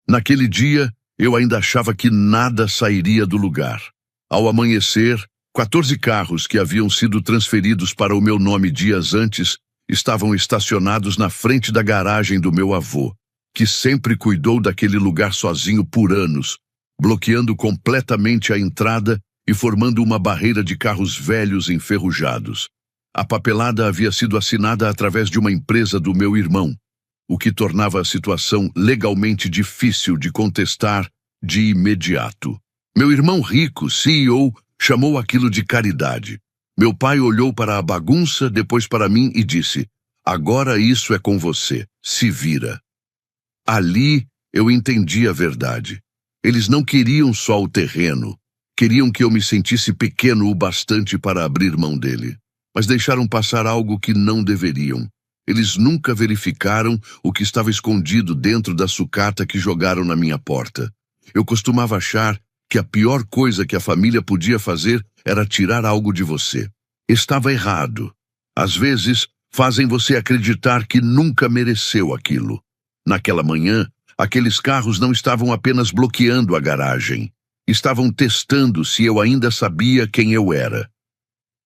Naquele dia, eu ainda achava que nada sairia do lugar. Ao amanhecer, 14 carros que haviam sido transferidos para o meu nome dias antes estavam estacionados na frente da garagem do meu avô, que sempre cuidou daquele lugar sozinho por anos, bloqueando completamente a entrada e formando uma barreira de carros velhos enferrujados. A papelada havia sido assinada através de uma empresa do meu irmão, o que tornava a situação legalmente difícil de contestar de imediato. Meu irmão rico, CEO, chamou aquilo de caridade. Meu pai olhou para a bagunça, depois para mim e disse: "Agora isso é com você, se vira." Ali eu entendi a verdade. Eles não queriam só o terreno, queriam que eu me sentisse pequeno o bastante para abrir mão dele. Mas deixaram passar algo que não deveriam. Eles nunca verificaram o que estava escondido dentro da sucata que jogaram na minha porta. Eu costumava achar que a pior coisa que a família podia fazer era tirar algo de você. Estava errado. Às vezes, fazem você acreditar que nunca mereceu aquilo. Naquela manhã, aqueles carros não estavam apenas bloqueando a garagem. Estavam testando se eu ainda sabia quem eu era.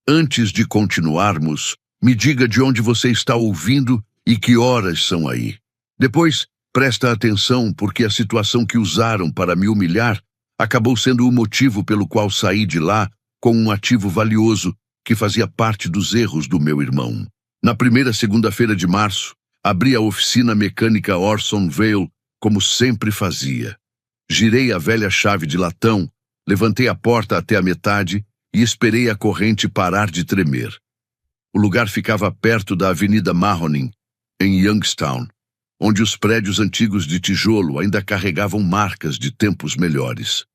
Antes de continuarmos, me diga de onde você está ouvindo e que horas são aí. Depois, presta atenção porque a situação que usaram para me humilhar acabou sendo o motivo pelo qual saí de lá com um ativo valioso que fazia parte dos erros do meu irmão. Na primeira segunda-feira de março, abri a oficina mecânica Orson Vale como sempre fazia. Girei a velha chave de latão, levantei a porta até a metade e esperei a corrente parar de tremer. O lugar ficava perto da Avenida Mahoning, em Youngstown, onde os prédios antigos de tijolo ainda carregavam marcas de tempos melhores.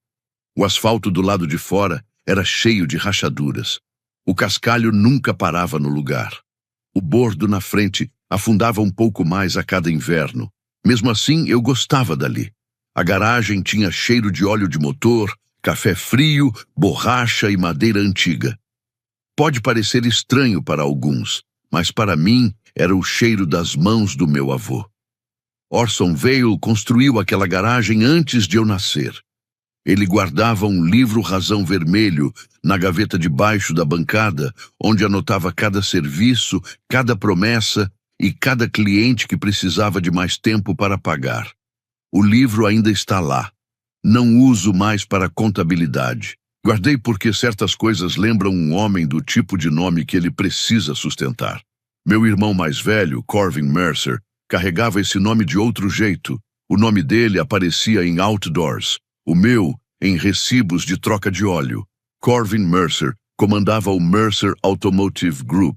O asfalto do lado de fora era cheio de rachaduras. O cascalho nunca parava no lugar. O bordo na frente afundava um pouco mais a cada inverno. Mesmo assim, eu gostava dali. A garagem tinha cheiro de óleo de motor, café frio, borracha e madeira antiga. Pode parecer estranho para alguns, mas para mim era o cheiro das mãos do meu avô. Orson Vale construiu aquela garagem antes de eu nascer. Ele guardava um livro rasão vermelho na gaveta debaixo da bancada, onde anotava cada serviço, cada promessa e cada cliente que precisava de mais tempo para pagar. O livro ainda está lá. Não uso mais para contabilidade. Guardei porque certas coisas lembram um homem do tipo de nome que ele precisa sustentar. Meu irmão mais velho, Corvin Mercer, carregava esse nome de outro jeito. O nome dele aparecia em outdoors. O meu, em recibos de troca de óleo. Corvin Mercer comandava o Mercer Automotive Group,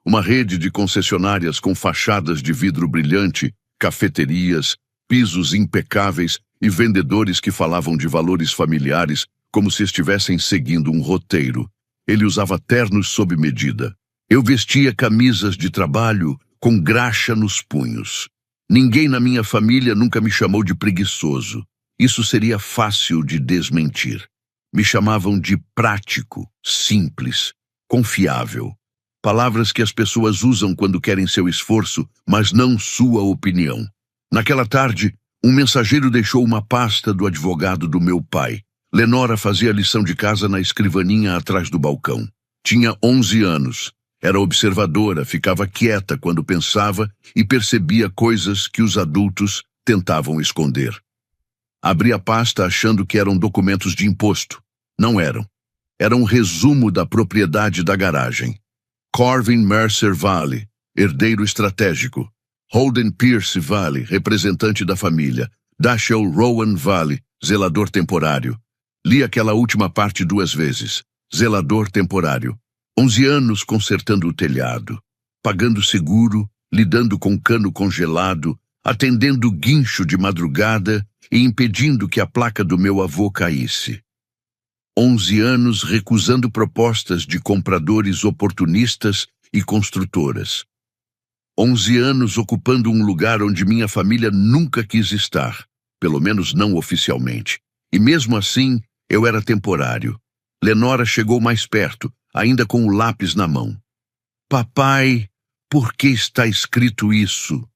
uma rede de concessionárias com fachadas de vidro brilhante, cafeterias, pisos impecáveis e vendedores que falavam de valores familiares como se estivessem seguindo um roteiro. Ele usava ternos sob medida. Eu vestia camisas de trabalho com graxa nos punhos. Ninguém na minha família nunca me chamou de preguiçoso. Isso seria fácil de desmentir. Me chamavam de prático, simples, confiável. Palavras que as pessoas usam quando querem seu esforço, mas não sua opinião. Naquela tarde, um mensageiro deixou uma pasta do advogado do meu pai. Lenora fazia a lição de casa na escrivaninha atrás do balcão. Tinha 11 anos. Era observadora, ficava quieta quando pensava e percebia coisas que os adultos tentavam esconder. Abri a pasta achando que eram documentos de imposto. Não eram. Era um resumo da propriedade da garagem. Corvin Mercer Vale, herdeiro estratégico. Holden Pierce Vale, representante da família. Dashiell Rowan Vale, zelador temporário. Li aquela última parte 2 vezes. Zelador temporário. 11 anos consertando o telhado, pagando seguro, lidando com cano congelado, atendendo guincho de madrugada e impedindo que a placa do meu avô caísse. 11 anos recusando propostas de compradores oportunistas e construtoras. 11 anos ocupando um lugar onde minha família nunca quis estar, pelo menos não oficialmente. E mesmo assim, eu era temporário. Lenora chegou mais perto, ainda com o lápis na mão. Papai, por que está escrito isso?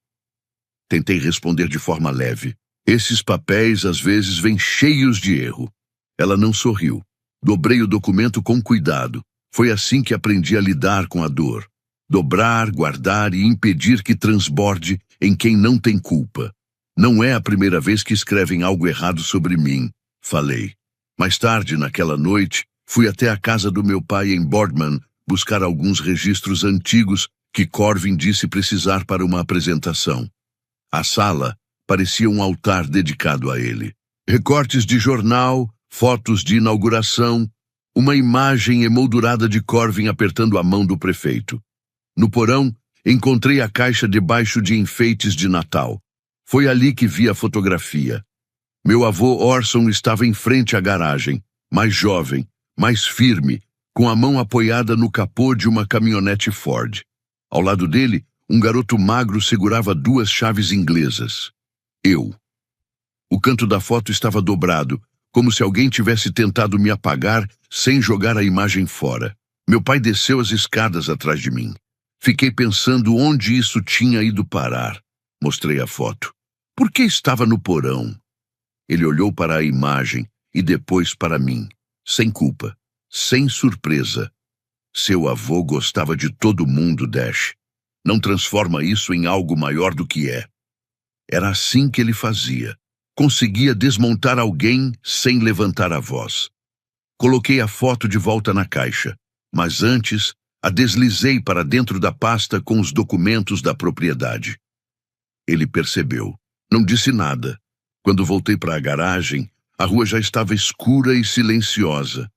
Tentei responder de forma leve. Esses papéis às vezes vêm cheios de erro. Ela não sorriu. Dobrei o documento com cuidado. Foi assim que aprendi a lidar com a dor. Dobrar, guardar e impedir que transborde em quem não tem culpa. Não é a primeira vez que escrevem algo errado sobre mim, falei. Mais tarde, naquela noite, fui até a casa do meu pai em Boardman buscar alguns registros antigos que Corvin disse precisar para uma apresentação. A sala parecia um altar dedicado a ele. Recortes de jornal, fotos de inauguração, uma imagem emoldurada de Corvin apertando a mão do prefeito. No porão, encontrei a caixa debaixo de enfeites de Natal. Foi ali que vi a fotografia. Meu avô Orson estava em frente à garagem, mais jovem, mais firme, com a mão apoiada no capô de uma caminhonete Ford. Ao lado dele, um garoto magro segurava 2 chaves inglesas. Eu. O canto da foto estava dobrado, como se alguém tivesse tentado me apagar sem jogar a imagem fora. Meu pai desceu as escadas atrás de mim. Fiquei pensando onde isso tinha ido parar. Mostrei a foto. Por que estava no porão? Ele olhou para a imagem e depois para mim, sem culpa, sem surpresa. Seu avô gostava de todo mundo, Dash. Não transforma isso em algo maior do que é. Era assim que ele fazia. Conseguia desmontar alguém sem levantar a voz. Coloquei a foto de volta na caixa, mas antes a deslizei para dentro da pasta com os documentos da propriedade. Ele percebeu. Não disse nada. Quando voltei para a garagem, a rua já estava escura e silenciosa.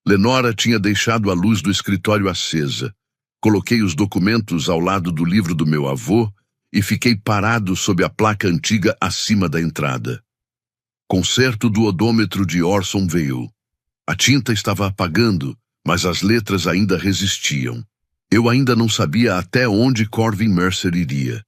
Lenora tinha deixado a luz do escritório acesa. Coloquei os documentos ao lado do livro do meu avô e fiquei parado sob a placa antiga acima da entrada. Concerto do odômetro de Orson Vale. A tinta estava apagando, mas as letras ainda resistiam. Eu ainda não sabia até onde Corvin Mercer iria.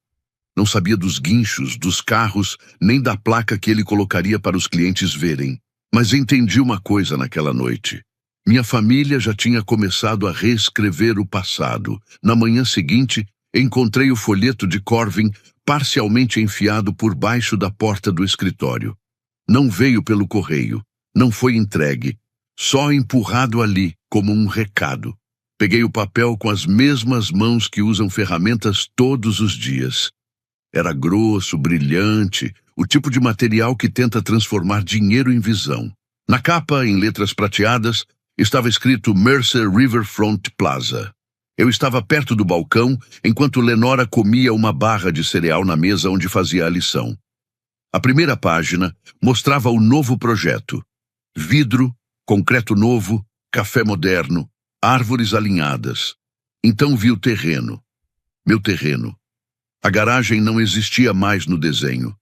Não sabia dos guinchos, dos carros, nem da placa que ele colocaria para os clientes verem. Mas entendi uma coisa naquela noite. Minha família já tinha começado a reescrever o passado. Na manhã seguinte, encontrei o folheto de Corvin parcialmente enfiado por baixo da porta do escritório. Não veio pelo correio, não foi entregue, só empurrado ali, como um recado. Peguei o papel com as mesmas mãos que usam ferramentas todos os dias. Era grosso, brilhante, o tipo de material que tenta transformar dinheiro em visão. Na capa, em letras prateadas, estava escrito Mercer Riverfront Plaza. Eu estava perto do balcão, enquanto Lenora comia uma barra de cereal na mesa onde fazia a lição. A primeira página mostrava o novo projeto. Vidro, concreto novo, café moderno, árvores alinhadas. Então vi o terreno. Meu terreno. A garagem não existia mais no desenho.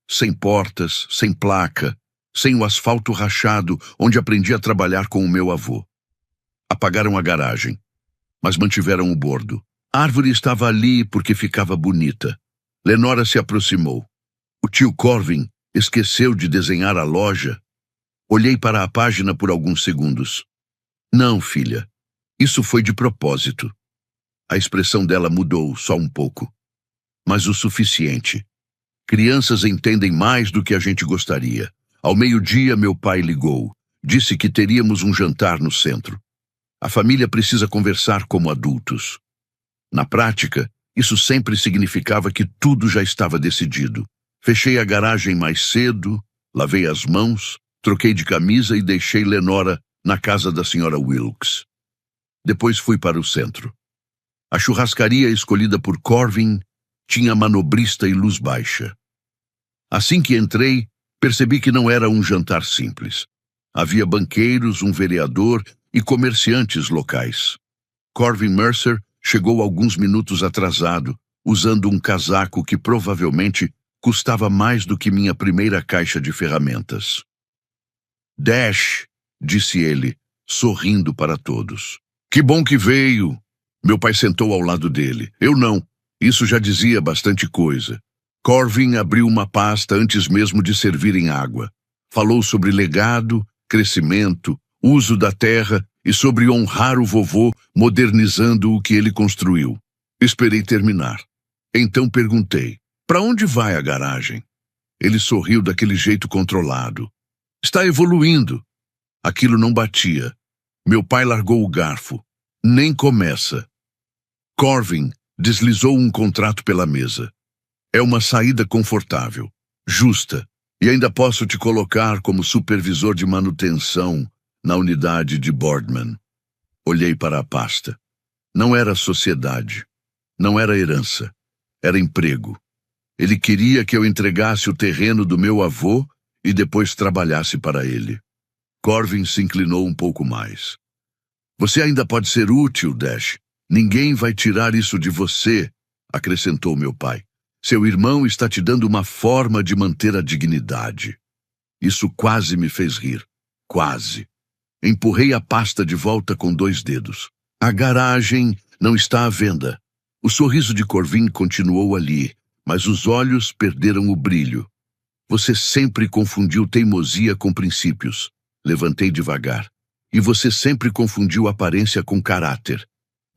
Sem portas, sem placa, sem o asfalto rachado onde aprendi a trabalhar com o meu avô. Apagaram a garagem, mas mantiveram o bordo. A árvore estava ali porque ficava bonita. Lenora se aproximou. O tio Corvin esqueceu de desenhar a loja. Olhei para a página por alguns segundos. Não, filha. Isso foi de propósito. A expressão dela mudou só um pouco. Mas o suficiente. Crianças entendem mais do que a gente gostaria. Ao meio-dia, meu pai ligou. Disse que teríamos um jantar no centro. A família precisa conversar como adultos. Na prática, isso sempre significava que tudo já estava decidido. Fechei a garagem mais cedo, lavei as mãos, troquei de camisa e deixei Lenora na casa da senhora Wilkes. Depois fui para o centro. A churrascaria escolhida por Corvin tinha manobrista e luz baixa. Assim que entrei, percebi que não era um jantar simples. Havia banqueiros, um vereador e comerciantes locais. Corvin Mercer chegou alguns minutos atrasado, usando um casaco que provavelmente custava mais do que minha primeira caixa de ferramentas. Dash, disse ele, sorrindo para todos. Que bom que veio. Meu pai sentou ao lado dele. Eu não. Isso já dizia bastante coisa. Corvin abriu uma pasta antes mesmo de servirem água. Falou sobre legado, crescimento, uso da terra e sobre honrar o vovô modernizando o que ele construiu. Esperei terminar. Então perguntei, para onde vai a garagem? Ele sorriu daquele jeito controlado. Está evoluindo. Aquilo não batia. Meu pai largou o garfo. Nem começa. Corvin deslizou um contrato pela mesa. É uma saída confortável, justa, e ainda posso te colocar como supervisor de manutenção na unidade de Boardman. Olhei para a pasta. Não era sociedade. Não era herança. Era emprego. Ele queria que eu entregasse o terreno do meu avô e depois trabalhasse para ele. Corvin se inclinou um pouco mais. Você ainda pode ser útil, Dash. Ninguém vai tirar isso de você, acrescentou meu pai. Seu irmão está te dando uma forma de manter a dignidade. Isso quase me fez rir. Quase. Empurrei a pasta de volta com 2 dedos. A garagem não está à venda. O sorriso de Corvin continuou ali, mas os olhos perderam o brilho. Você sempre confundiu teimosia com princípios. Levantei devagar. E você sempre confundiu aparência com caráter.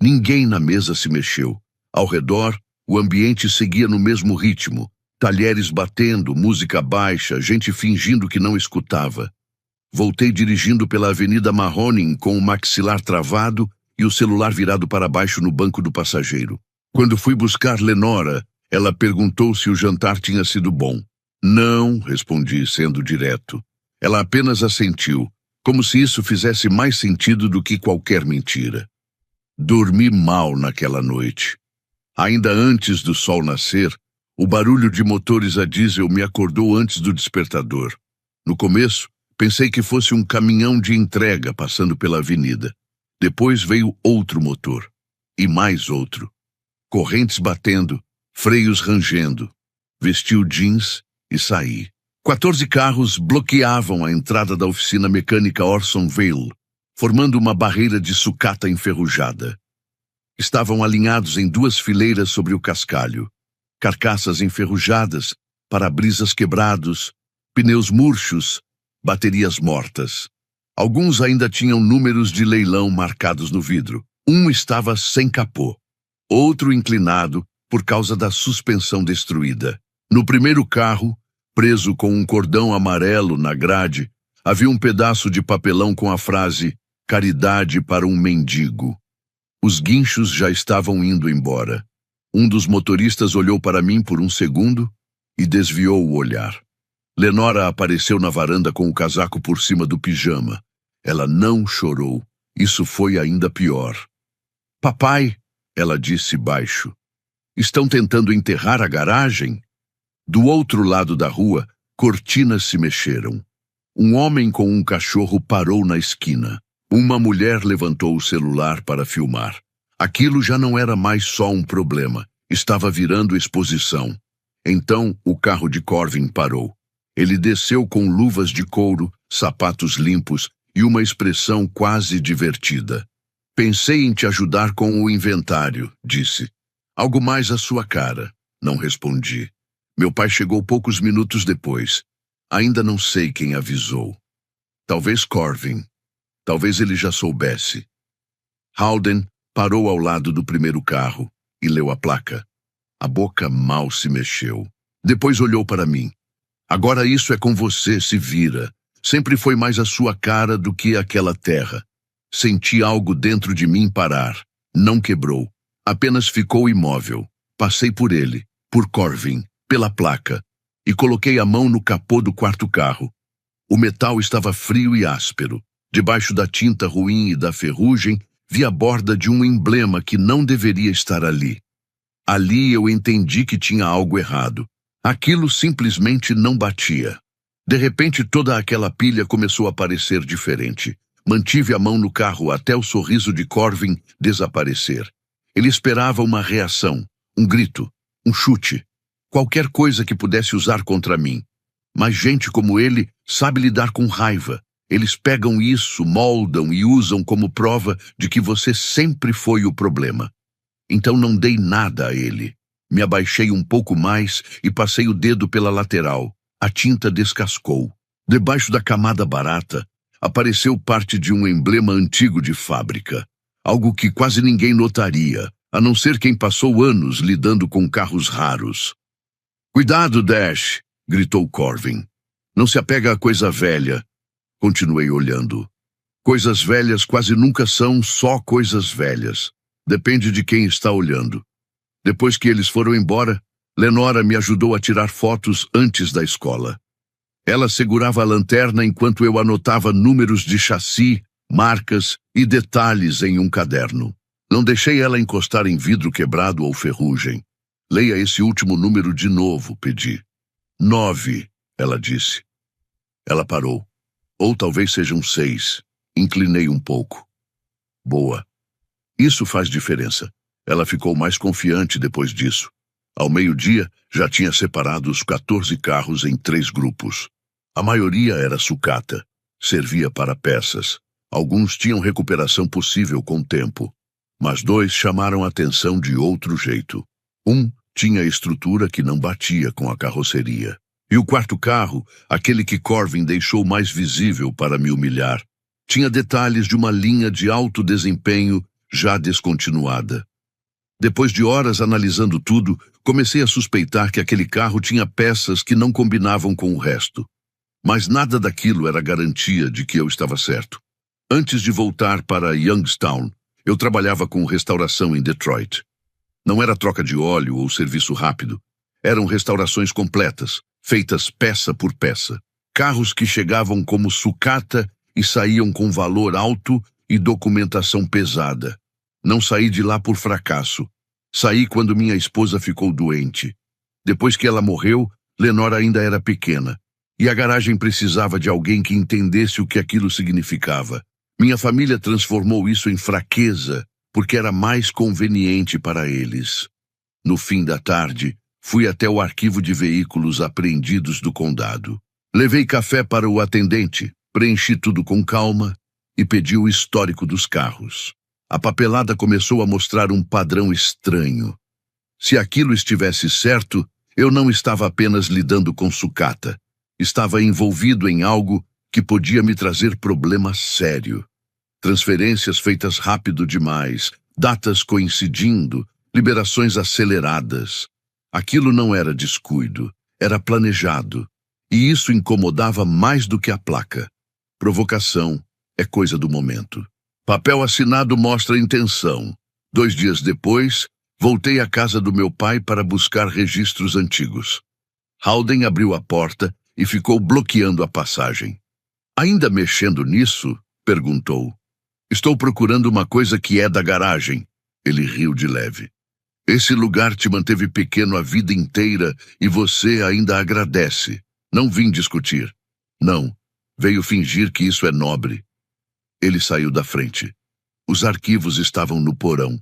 Ninguém na mesa se mexeu. Ao redor, o ambiente seguia no mesmo ritmo. Talheres batendo, música baixa, gente fingindo que não escutava. Voltei dirigindo pela Avenida Mahoning com o maxilar travado e o celular virado para baixo no banco do passageiro. Quando fui buscar Lenora, ela perguntou se o jantar tinha sido bom. Não, respondi, sendo direto. Ela apenas assentiu, como se isso fizesse mais sentido do que qualquer mentira. Dormi mal naquela noite. Ainda antes do sol nascer, o barulho de motores a diesel me acordou antes do despertador. No começo, pensei que fosse um caminhão de entrega passando pela avenida. Depois veio outro motor. E mais outro. Correntes batendo, freios rangendo. Vesti o jeans e saí. 14 carros bloqueavam a entrada da oficina mecânica Orson Vale, formando uma barreira de sucata enferrujada. Estavam alinhados em 2 fileiras sobre o cascalho. Carcaças enferrujadas, para-brisas quebrados, pneus murchos, baterias mortas. Alguns ainda tinham números de leilão marcados no vidro. Um estava sem capô, outro inclinado por causa da suspensão destruída. No primeiro carro, preso com um cordão amarelo na grade, havia um pedaço de papelão com a frase "Caridade para um mendigo". Os guinchos já estavam indo embora. Um dos motoristas olhou para mim por um segundo e desviou o olhar. Lenora apareceu na varanda com o casaco por cima do pijama. Ela não chorou. Isso foi ainda pior. Papai, ela disse baixo, estão tentando enterrar a garagem? Do outro lado da rua, cortinas se mexeram. Um homem com um cachorro parou na esquina. Uma mulher levantou o celular para filmar. Aquilo já não era mais só um problema. Estava virando exposição. Então, o carro de Corvin parou. Ele desceu com luvas de couro, sapatos limpos e uma expressão quase divertida. Pensei em te ajudar com o inventário, disse. Algo mais à sua cara. Não respondi. Meu pai chegou poucos minutos depois. Ainda não sei quem avisou. Talvez Corvin. Talvez ele já soubesse. Howden parou ao lado do primeiro carro e leu a placa. A boca mal se mexeu. Depois olhou para mim. Agora isso é com você, se vira. Sempre foi mais a sua cara do que aquela terra. Senti algo dentro de mim parar. Não quebrou. Apenas ficou imóvel. Passei por ele, por Corvin, pela placa, e coloquei a mão no capô do quarto carro. O metal estava frio e áspero. Debaixo da tinta ruim e da ferrugem, vi a borda de um emblema que não deveria estar ali. Ali eu entendi que tinha algo errado. Aquilo simplesmente não batia. De repente, toda aquela pilha começou a parecer diferente. Mantive a mão no carro até o sorriso de Corvin desaparecer. Ele esperava uma reação, um grito, um chute, qualquer coisa que pudesse usar contra mim. Mas gente como ele sabe lidar com raiva. Eles pegam isso, moldam e usam como prova de que você sempre foi o problema. Então não dei nada a ele. Me abaixei um pouco mais e passei o dedo pela lateral. A tinta descascou. Debaixo da camada barata, apareceu parte de um emblema antigo de fábrica. Algo que quase ninguém notaria, a não ser quem passou anos lidando com carros raros. Cuidado, Dash! gritou Corvin. Não se apega a coisa velha. Continuei olhando. Coisas velhas quase nunca são só coisas velhas. Depende de quem está olhando. Depois que eles foram embora, Lenora me ajudou a tirar fotos antes da escola. Ela segurava a lanterna enquanto eu anotava números de chassi, marcas e detalhes em um caderno. Não deixei ela encostar em vidro quebrado ou ferrugem. Leia esse último número de novo, pedi. 9, ela disse. Ela parou. Ou talvez sejam 6. Inclinei um pouco. Boa. Isso faz diferença. Ela ficou mais confiante depois disso. Ao meio-dia, já tinha separado os 14 carros em 3 grupos. A maioria era sucata. Servia para peças. Alguns tinham recuperação possível com o tempo. Mas 2 chamaram a atenção de outro jeito. Um tinha estrutura que não batia com a carroceria. E o 4º carro, aquele que Corvin deixou mais visível para me humilhar, tinha detalhes de uma linha de alto desempenho já descontinuada. Depois de horas analisando tudo, comecei a suspeitar que aquele carro tinha peças que não combinavam com o resto. Mas nada daquilo era garantia de que eu estava certo. Antes de voltar para Youngstown, eu trabalhava com restauração em Detroit. Não era troca de óleo ou serviço rápido. Eram restaurações completas, feitas peça por peça. Carros que chegavam como sucata e saíam com valor alto e documentação pesada. Não saí de lá por fracasso. Saí quando minha esposa ficou doente. Depois que ela morreu, Lenora ainda era pequena. E a garagem precisava de alguém que entendesse o que aquilo significava. Minha família transformou isso em fraqueza, porque era mais conveniente para eles. No fim da tarde, fui até o arquivo de veículos apreendidos do condado. Levei café para o atendente, preenchi tudo com calma e pedi o histórico dos carros. A papelada começou a mostrar um padrão estranho. Se aquilo estivesse certo, eu não estava apenas lidando com sucata. Estava envolvido em algo que podia me trazer problema sério. Transferências feitas rápido demais, datas coincidindo, liberações aceleradas. Aquilo não era descuido, era planejado. E isso incomodava mais do que a placa. Provocação é coisa do momento. Papel assinado mostra intenção. 2 dias depois, voltei à casa do meu pai para buscar registros antigos. Halden abriu a porta e ficou bloqueando a passagem. Ainda mexendo nisso? Perguntou. Estou procurando uma coisa que é da garagem. Ele riu de leve. Esse lugar te manteve pequeno a vida inteira e você ainda agradece. Não vim discutir. Não. Veio fingir que isso é nobre. Ele saiu da frente. Os arquivos estavam no porão.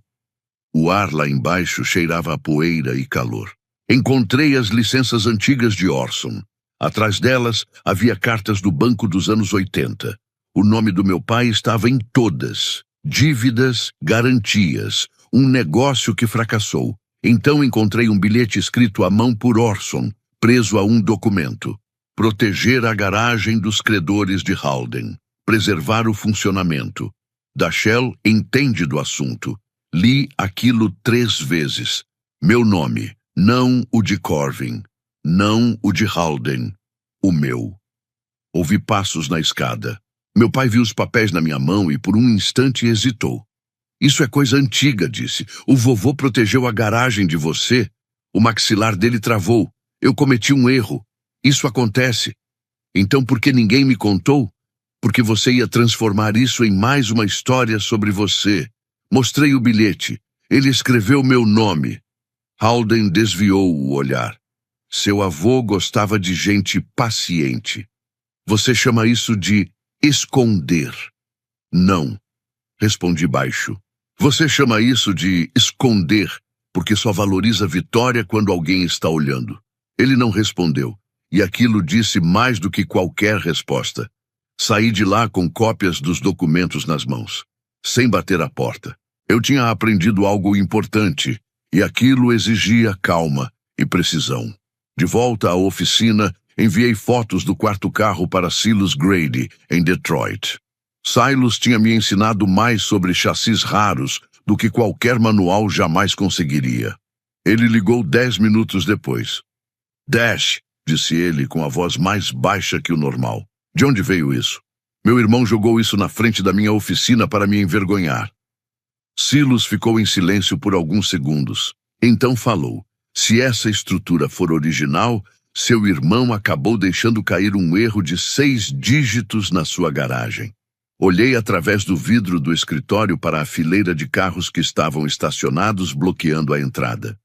O ar lá embaixo cheirava a poeira e calor. Encontrei as licenças antigas de Orson. Atrás delas havia cartas do banco dos anos 80. O nome do meu pai estava em todas. Dívidas, garantias, um negócio que fracassou. Então encontrei um bilhete escrito à mão por Orson, preso a um documento. Proteger a garagem dos credores de Halden. Preservar o funcionamento. Dachelle entende do assunto. Li aquilo 3 vezes. Meu nome, não o de Corvin. Não o de Halden, o meu. Ouvi passos na escada. Meu pai viu os papéis na minha mão e por um instante hesitou. Isso é coisa antiga, disse. O vovô protegeu a garagem de você. O maxilar dele travou. Eu cometi um erro. Isso acontece. Então por que ninguém me contou? Porque você ia transformar isso em mais uma história sobre você. Mostrei o bilhete. Ele escreveu meu nome. Halden desviou o olhar. Seu avô gostava de gente paciente. Você chama isso de esconder. Não, respondi baixo. Você chama isso de esconder, porque só valoriza a vitória quando alguém está olhando. Ele não respondeu, e aquilo disse mais do que qualquer resposta. Saí de lá com cópias dos documentos nas mãos, sem bater a porta. Eu tinha aprendido algo importante, e aquilo exigia calma e precisão. De volta à oficina, enviei fotos do 4º carro para Silas Grady, em Detroit. Silas tinha me ensinado mais sobre chassis raros do que qualquer manual jamais conseguiria. Ele ligou 10 minutos depois. Dash, disse ele com a voz mais baixa que o normal. De onde veio isso? Meu irmão jogou isso na frente da minha oficina para me envergonhar. Silas ficou em silêncio por alguns segundos. Então falou. Se essa estrutura for original, seu irmão acabou deixando cair um erro de 6 dígitos na sua garagem. Olhei através do vidro do escritório para a fileira de carros que estavam estacionados bloqueando a entrada.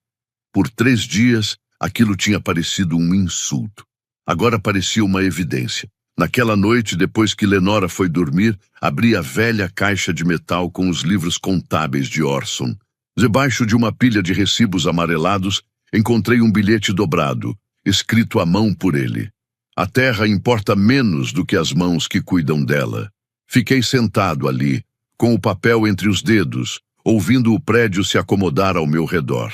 Por 3 dias, aquilo tinha parecido um insulto. Agora parecia uma evidência. Naquela noite, depois que Lenora foi dormir, abri a velha caixa de metal com os livros contábeis de Orson. Debaixo de uma pilha de recibos amarelados, encontrei um bilhete dobrado, escrito à mão por ele. A terra importa menos do que as mãos que cuidam dela. Fiquei sentado ali, com o papel entre os dedos, ouvindo o prédio se acomodar ao meu redor.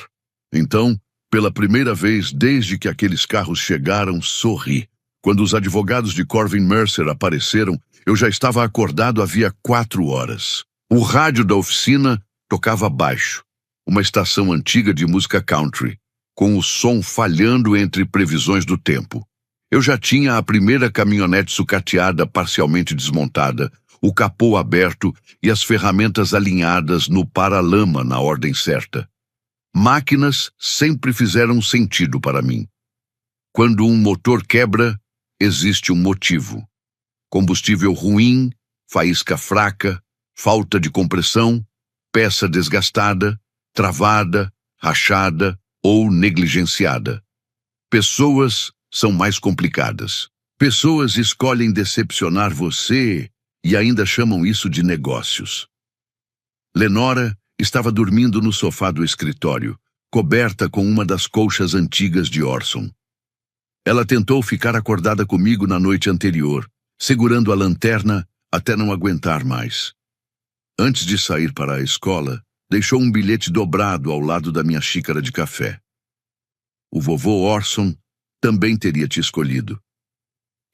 Então, pela primeira vez desde que aqueles carros chegaram, sorri. Quando os advogados de Corvin Mercer apareceram, eu já estava acordado havia 4 horas. O rádio da oficina tocava baixo, uma estação antiga de música country, com o som falhando entre previsões do tempo. Eu já tinha a primeira caminhonete sucateada parcialmente desmontada, o capô aberto e as ferramentas alinhadas no paralama na ordem certa. Máquinas sempre fizeram sentido para mim. Quando um motor quebra, existe um motivo. Combustível ruim, faísca fraca, falta de compressão, peça desgastada, travada, rachada ou negligenciada. Pessoas são mais complicadas. Pessoas escolhem decepcionar você e ainda chamam isso de negócios. Lenora estava dormindo no sofá do escritório, coberta com uma das colchas antigas de Orson. Ela tentou ficar acordada comigo na noite anterior, segurando a lanterna até não aguentar mais. Antes de sair para a escola, deixou um bilhete dobrado ao lado da minha xícara de café. O vovô Orson também teria te escolhido.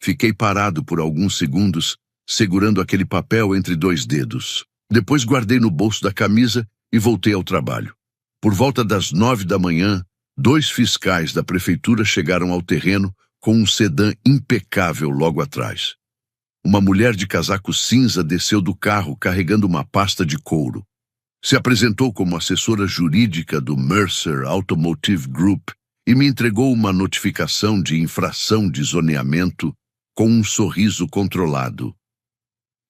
Fiquei parado por alguns segundos, segurando aquele papel entre 2 dedos. Depois guardei no bolso da camisa e voltei ao trabalho. Por volta das 9 da manhã, 2 fiscais da prefeitura chegaram ao terreno com um sedã impecável logo atrás. Uma mulher de casaco cinza desceu do carro carregando uma pasta de couro. Se apresentou como assessora jurídica do Mercer Automotive Group e me entregou uma notificação de infração de zoneamento com um sorriso controlado.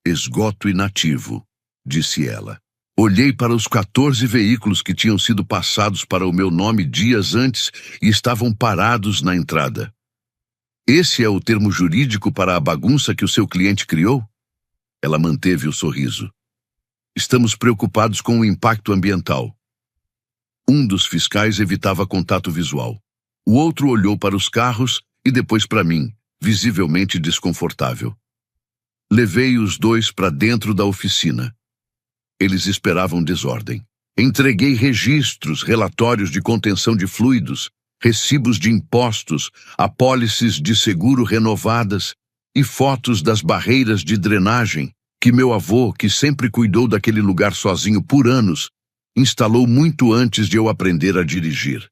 Esgoto inativo, disse ela. Olhei para os 14 veículos que tinham sido passados para o meu nome dias antes e estavam parados na entrada. Esse é o termo jurídico para a bagunça que o seu cliente criou? Ela manteve o sorriso. Estamos preocupados com o impacto ambiental. Um dos fiscais evitava contato visual. O outro olhou para os carros e depois para mim, visivelmente desconfortável. Levei os 2 para dentro da oficina. Eles esperavam desordem. Entreguei registros, relatórios de contenção de fluidos, recibos de impostos, apólices de seguro renovadas e fotos das barreiras de drenagem que meu avô, que sempre cuidou daquele lugar sozinho por anos, instalou muito antes de eu aprender a dirigir.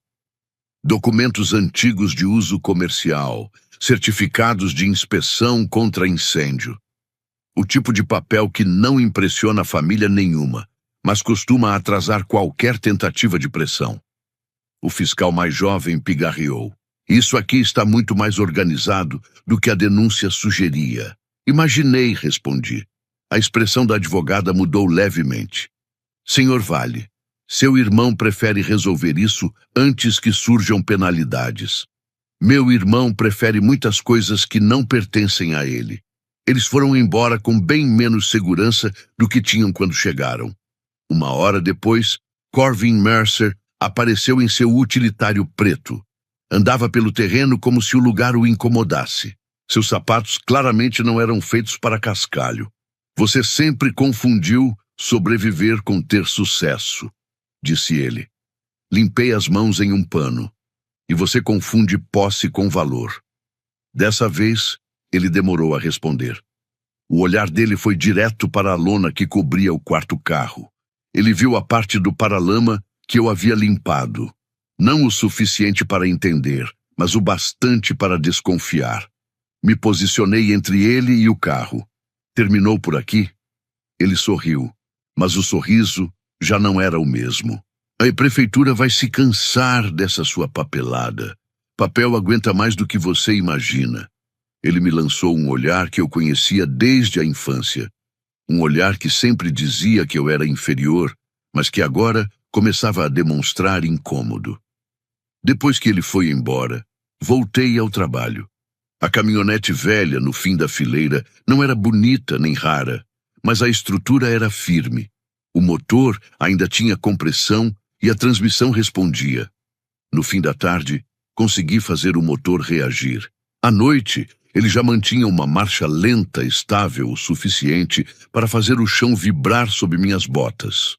Documentos antigos de uso comercial, certificados de inspeção contra incêndio. O tipo de papel que não impressiona família nenhuma, mas costuma atrasar qualquer tentativa de pressão. O fiscal mais jovem pigarreou. Isso aqui está muito mais organizado do que a denúncia sugeria. Imaginei, respondi. A expressão da advogada mudou levemente. Senhor Vale, seu irmão prefere resolver isso antes que surjam penalidades. Meu irmão prefere muitas coisas que não pertencem a ele. Eles foram embora com bem menos segurança do que tinham quando chegaram. 1 hora depois, Corvin Mercer apareceu em seu utilitário preto. Andava pelo terreno como se o lugar o incomodasse. Seus sapatos claramente não eram feitos para cascalho. Você sempre confundiu sobreviver com ter sucesso, disse ele. Limpei as mãos em um pano. E você confunde posse com valor. Dessa vez, ele demorou a responder. O olhar dele foi direto para a lona que cobria o quarto carro. Ele viu a parte do paralama que eu havia limpado. Não o suficiente para entender, mas o bastante para desconfiar. Me posicionei entre ele e o carro. Terminou por aqui? Ele sorriu, mas o sorriso já não era o mesmo. A prefeitura vai se cansar dessa sua papelada. Papel aguenta mais do que você imagina. Ele me lançou um olhar que eu conhecia desde a infância. Um olhar que sempre dizia que eu era inferior, mas que agora começava a demonstrar incômodo. Depois que ele foi embora, voltei ao trabalho. A caminhonete velha no fim da fileira não era bonita nem rara, mas a estrutura era firme. O motor ainda tinha compressão e a transmissão respondia. No fim da tarde, consegui fazer o motor reagir. À noite, ele já mantinha uma marcha lenta, estável o suficiente para fazer o chão vibrar sob minhas botas.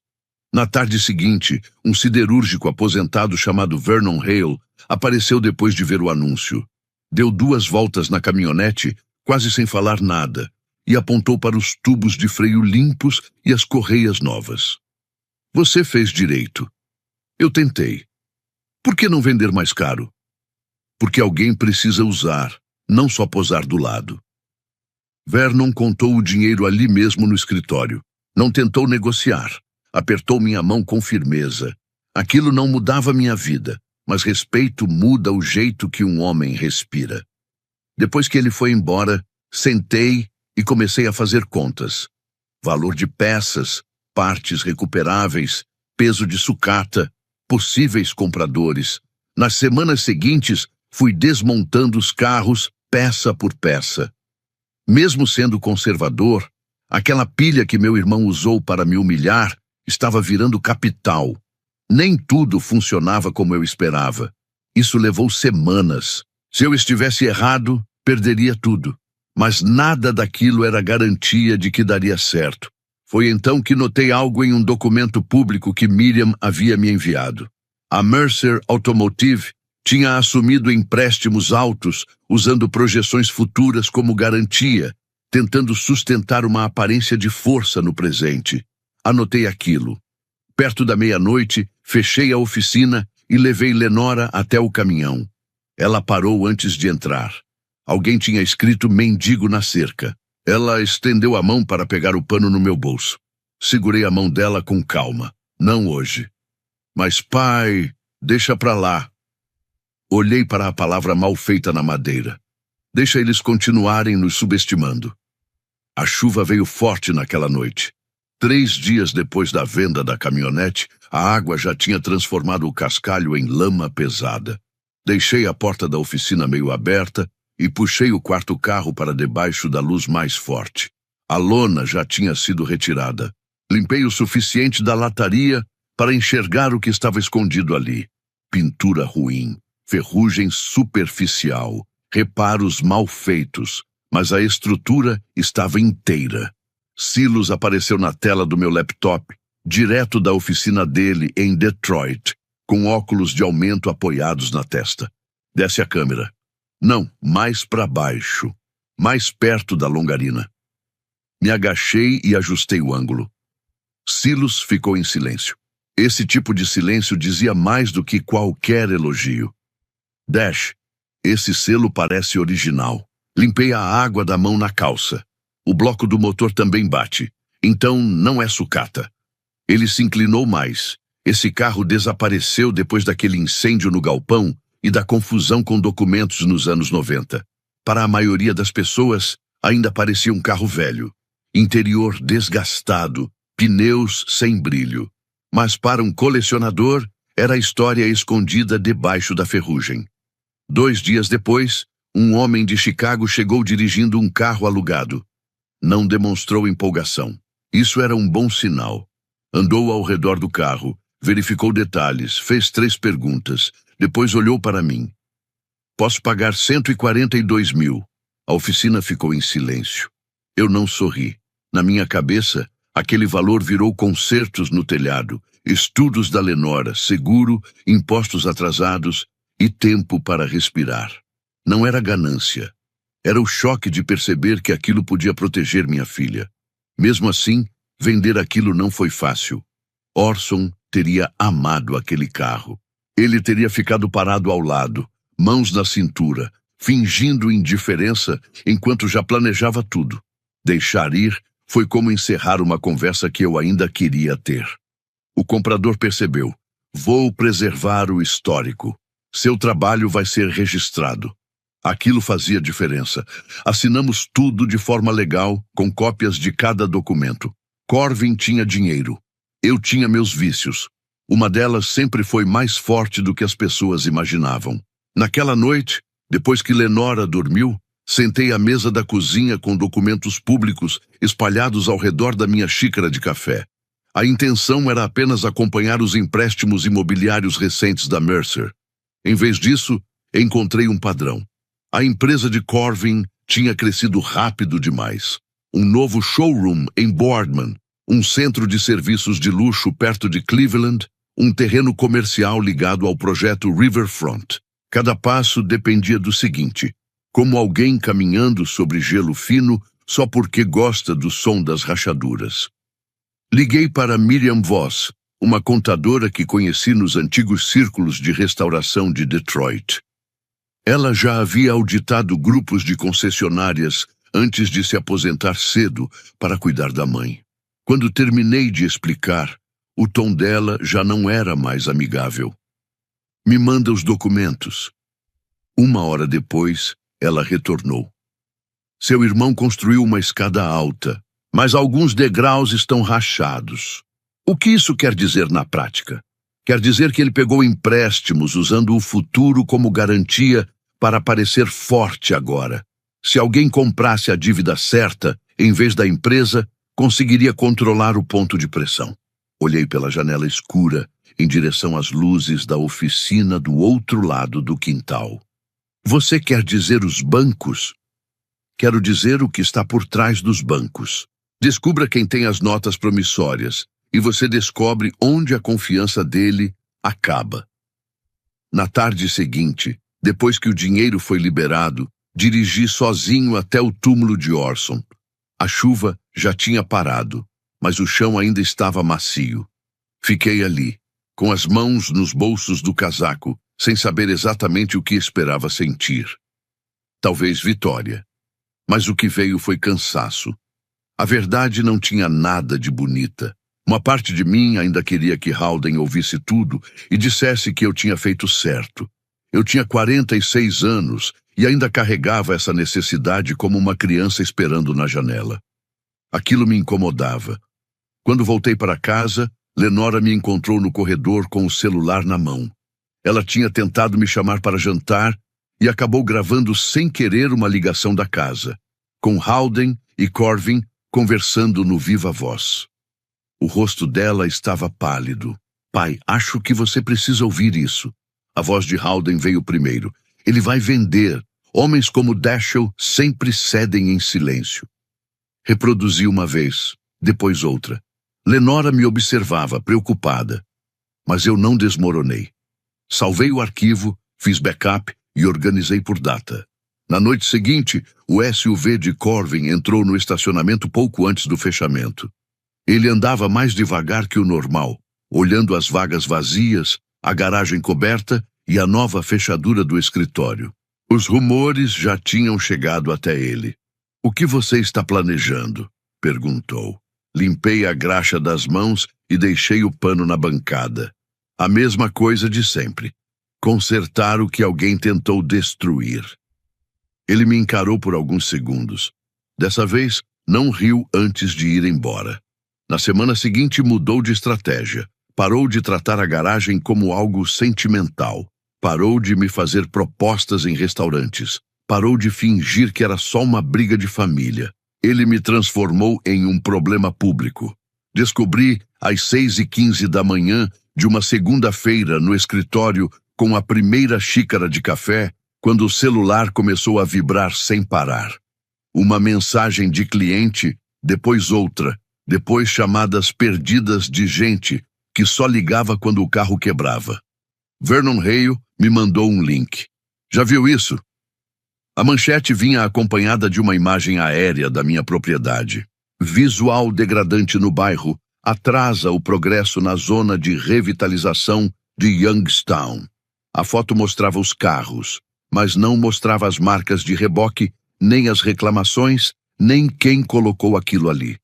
Na tarde seguinte, um siderúrgico aposentado chamado Vernon Hale apareceu depois de ver o anúncio. Deu 2 voltas na caminhonete, quase sem falar nada, e apontou para os tubos de freio limpos e as correias novas. Você fez direito. Eu tentei. Por que não vender mais caro? Porque alguém precisa usar, não só posar do lado. Vernon contou o dinheiro ali mesmo no escritório. Não tentou negociar. Apertou minha mão com firmeza. Aquilo não mudava minha vida, mas respeito muda o jeito que um homem respira. Depois que ele foi embora, sentei e comecei a fazer contas. Valor de peças, partes recuperáveis, peso de sucata, possíveis compradores. Nas semanas seguintes, fui desmontando os carros peça por peça. Mesmo sendo conservador, aquela pilha que meu irmão usou para me humilhar estava virando capital. Nem tudo funcionava como eu esperava. Isso levou semanas. Se eu estivesse errado, perderia tudo. Mas nada daquilo era garantia de que daria certo. Foi então que notei algo em um documento público que Miriam havia me enviado. A Mercer Automotive tinha assumido empréstimos altos, usando projeções futuras como garantia, tentando sustentar uma aparência de força no presente. Anotei aquilo. Perto da meia-noite, fechei a oficina e levei Lenora até o caminhão. Ela parou antes de entrar. Alguém tinha escrito mendigo na cerca. Ela estendeu a mão para pegar o pano no meu bolso. Segurei a mão dela com calma. Não hoje. Mas, pai, deixa pra lá. Olhei para a palavra mal feita na madeira. Deixa eles continuarem nos subestimando. A chuva veio forte naquela noite. 3 dias depois da venda da caminhonete, a água já tinha transformado o cascalho em lama pesada. Deixei a porta da oficina meio aberta e puxei o quarto carro para debaixo da luz mais forte. A lona já tinha sido retirada. Limpei o suficiente da lataria para enxergar o que estava escondido ali. Pintura ruim, ferrugem superficial, reparos mal feitos, mas a estrutura estava inteira. Silos apareceu na tela do meu laptop, direto da oficina dele em Detroit, com óculos de aumento apoiados na testa. Desce a câmera. Não, mais para baixo, mais perto da longarina. Me agachei e ajustei o ângulo. Silos ficou em silêncio. Esse tipo de silêncio dizia mais do que qualquer elogio. Dash, esse selo parece original. Limpei a água da mão na calça. O bloco do motor também bate. Então não é sucata. Ele se inclinou mais. Esse carro desapareceu depois daquele incêndio no galpão e da confusão com documentos nos anos 90. Para a maioria das pessoas, ainda parecia um carro velho. Interior desgastado, pneus sem brilho. Mas para um colecionador, era a história escondida debaixo da ferrugem. 2 dias depois, um homem de Chicago chegou dirigindo um carro alugado. Não demonstrou empolgação. Isso era um bom sinal. Andou ao redor do carro, verificou detalhes, fez 3 perguntas, depois olhou para mim. Posso pagar 142 mil. A oficina ficou em silêncio. Eu não sorri. Na minha cabeça, aquele valor virou concertos no telhado, estudos da Lenora, seguro, impostos atrasados e tempo para respirar. Não era ganância. Era o choque de perceber que aquilo podia proteger minha filha. Mesmo assim, vender aquilo não foi fácil. Orson teria amado aquele carro. Ele teria ficado parado ao lado, mãos na cintura, fingindo indiferença enquanto já planejava tudo. Deixar ir foi como encerrar uma conversa que eu ainda queria ter. O comprador percebeu. Vou preservar o histórico. Seu trabalho vai ser registrado. Aquilo fazia diferença. Assinamos tudo de forma legal, com cópias de cada documento. Corvin tinha dinheiro. Eu tinha meus vícios. Uma delas sempre foi mais forte do que as pessoas imaginavam. Naquela noite, depois que Lenora dormiu, sentei à mesa da cozinha com documentos públicos espalhados ao redor da minha xícara de café. A intenção era apenas acompanhar os empréstimos imobiliários recentes da Mercer. Em vez disso, encontrei um padrão. A empresa de Corvin tinha crescido rápido demais. Um novo showroom em Boardman, um centro de serviços de luxo perto de Cleveland, um terreno comercial ligado ao projeto Riverfront. Cada passo dependia do seguinte: como alguém caminhando sobre gelo fino só porque gosta do som das rachaduras. Liguei para Miriam Voss, uma contadora que conheci nos antigos círculos de restauração de Detroit. Ela já havia auditado grupos de concessionárias antes de se aposentar cedo para cuidar da mãe. Quando terminei de explicar, o tom dela já não era mais amigável. Me manda os documentos. 1 hora depois, ela retornou. Seu irmão construiu uma escada alta, mas alguns degraus estão rachados. O que isso quer dizer na prática? Quer dizer que ele pegou empréstimos usando o futuro como garantia para parecer forte agora. Se alguém comprasse a dívida certa, em vez da empresa, conseguiria controlar o ponto de pressão. Olhei pela janela escura, em direção às luzes da oficina do outro lado do quintal. Você quer dizer os bancos? Quero dizer o que está por trás dos bancos. Descubra quem tem as notas promissórias, e você descobre onde a confiança dele acaba. Na tarde seguinte, depois que o dinheiro foi liberado, dirigi sozinho até o túmulo de Orson. A chuva já tinha parado, mas o chão ainda estava macio. Fiquei ali, com as mãos nos bolsos do casaco, sem saber exatamente o que esperava sentir. Talvez vitória. Mas o que veio foi cansaço. A verdade não tinha nada de bonita. Uma parte de mim ainda queria que Howden ouvisse tudo e dissesse que eu tinha feito certo. Eu tinha 46 anos e ainda carregava essa necessidade como uma criança esperando na janela. Aquilo me incomodava. Quando voltei para casa, Lenora me encontrou no corredor com o celular na mão. Ela tinha tentado me chamar para jantar e acabou gravando sem querer uma ligação da casa, com Howden e Corvin conversando no viva voz. O rosto dela estava pálido. Pai, acho que você precisa ouvir isso. A voz de Howden veio primeiro. Ele vai vender. Homens como Dashiell sempre cedem em silêncio. Reproduzi uma vez, depois outra. Lenora me observava, preocupada. Mas eu não desmoronei. Salvei o arquivo, fiz backup e organizei por data. Na noite seguinte, o SUV de Corvin entrou no estacionamento pouco antes do fechamento. Ele andava mais devagar que o normal, olhando as vagas vazias, a garagem coberta e a nova fechadura do escritório. Os rumores já tinham chegado até ele. "O que você está planejando?" perguntou. Limpei a graxa das mãos e deixei o pano na bancada. A mesma coisa de sempre. Consertar o que alguém tentou destruir. Ele me encarou por alguns segundos. Dessa vez, não riu antes de ir embora. Na semana seguinte, mudou de estratégia. Parou de tratar a garagem como algo sentimental. Parou de me fazer propostas em restaurantes. Parou de fingir que era só uma briga de família. Ele me transformou em um problema público. Descobri às 6h15 da manhã de uma segunda-feira no escritório com a primeira xícara de café, quando o celular começou a vibrar sem parar. Uma mensagem de cliente, depois outra, depois chamadas perdidas de gente que só ligava quando o carro quebrava. Vernon Hale me mandou um link. Já viu isso? A manchete vinha acompanhada de uma imagem aérea da minha propriedade. Visual degradante no bairro atrasa o progresso na zona de revitalização de Youngstown. A foto mostrava os carros, mas não mostrava as marcas de reboque, nem as reclamações, nem quem colocou aquilo ali.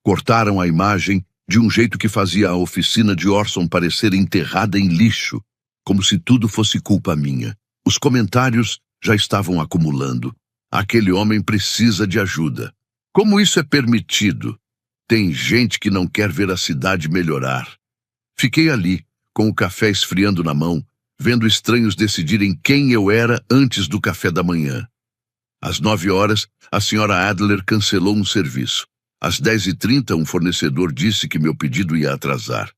Cortaram a imagem de um jeito que fazia a oficina de Orson parecer enterrada em lixo, como se tudo fosse culpa minha. Os comentários já estavam acumulando. Aquele homem precisa de ajuda. Como isso é permitido? Tem gente que não quer ver a cidade melhorar. Fiquei ali, com o café esfriando na mão, vendo estranhos decidirem quem eu era antes do café da manhã. Às 9 horas, a senhora Adler cancelou um serviço. Às 10h30, um fornecedor disse que meu pedido ia atrasar.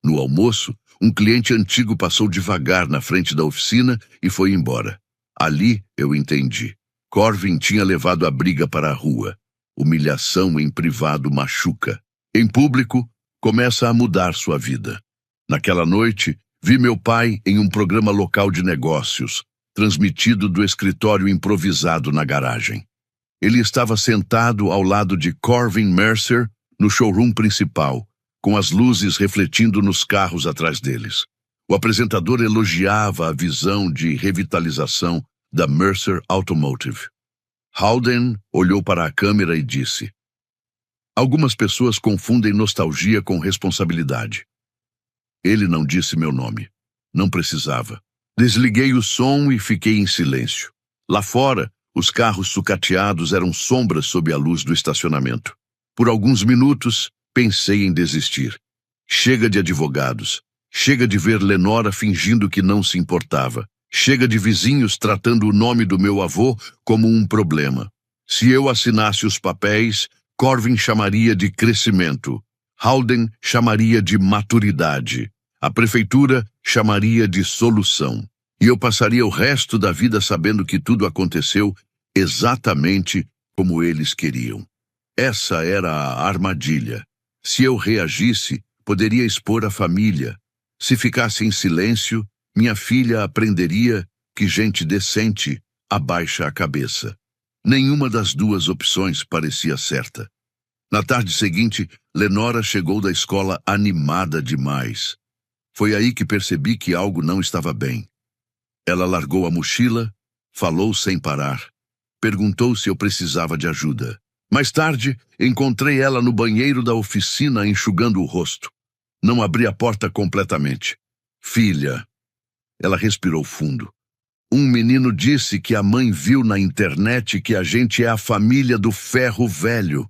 No almoço, um cliente antigo passou devagar na frente da oficina e foi embora. Ali eu entendi. Corvin tinha levado a briga para a rua. Humilhação em privado machuca. Em público, começa a mudar sua vida. Naquela noite, vi meu pai em um programa local de negócios, transmitido do escritório improvisado na garagem. Ele estava sentado ao lado de Corvin Mercer no showroom principal, com as luzes refletindo nos carros atrás deles. O apresentador elogiava a visão de revitalização da Mercer Automotive. Howden olhou para a câmera e disse: "Algumas pessoas confundem nostalgia com responsabilidade." Ele não disse meu nome. Não precisava. Desliguei o som e fiquei em silêncio. Lá fora, os carros sucateados eram sombras sob a luz do estacionamento. Por alguns minutos, pensei em desistir. Chega de advogados. Chega de ver Lenora fingindo que não se importava. Chega de vizinhos tratando o nome do meu avô como um problema. Se eu assinasse os papéis, Corvin chamaria de crescimento. Howden chamaria de maturidade. A prefeitura chamaria de solução. E eu passaria o resto da vida sabendo que tudo aconteceu exatamente como eles queriam. Essa era a armadilha. Se eu reagisse, poderia expor a família. Se ficasse em silêncio, minha filha aprenderia que gente decente abaixa a cabeça. Nenhuma das duas opções parecia certa. Na tarde seguinte, Lenora chegou da escola animada demais. Foi aí que percebi que algo não estava bem. Ela largou a mochila, falou sem parar. Perguntou se eu precisava de ajuda. Mais tarde, encontrei ela no banheiro da oficina enxugando o rosto. Não abri a porta completamente. "Filha." Ela respirou fundo. "Um menino disse que a mãe viu na internet que a gente é a família do ferro velho."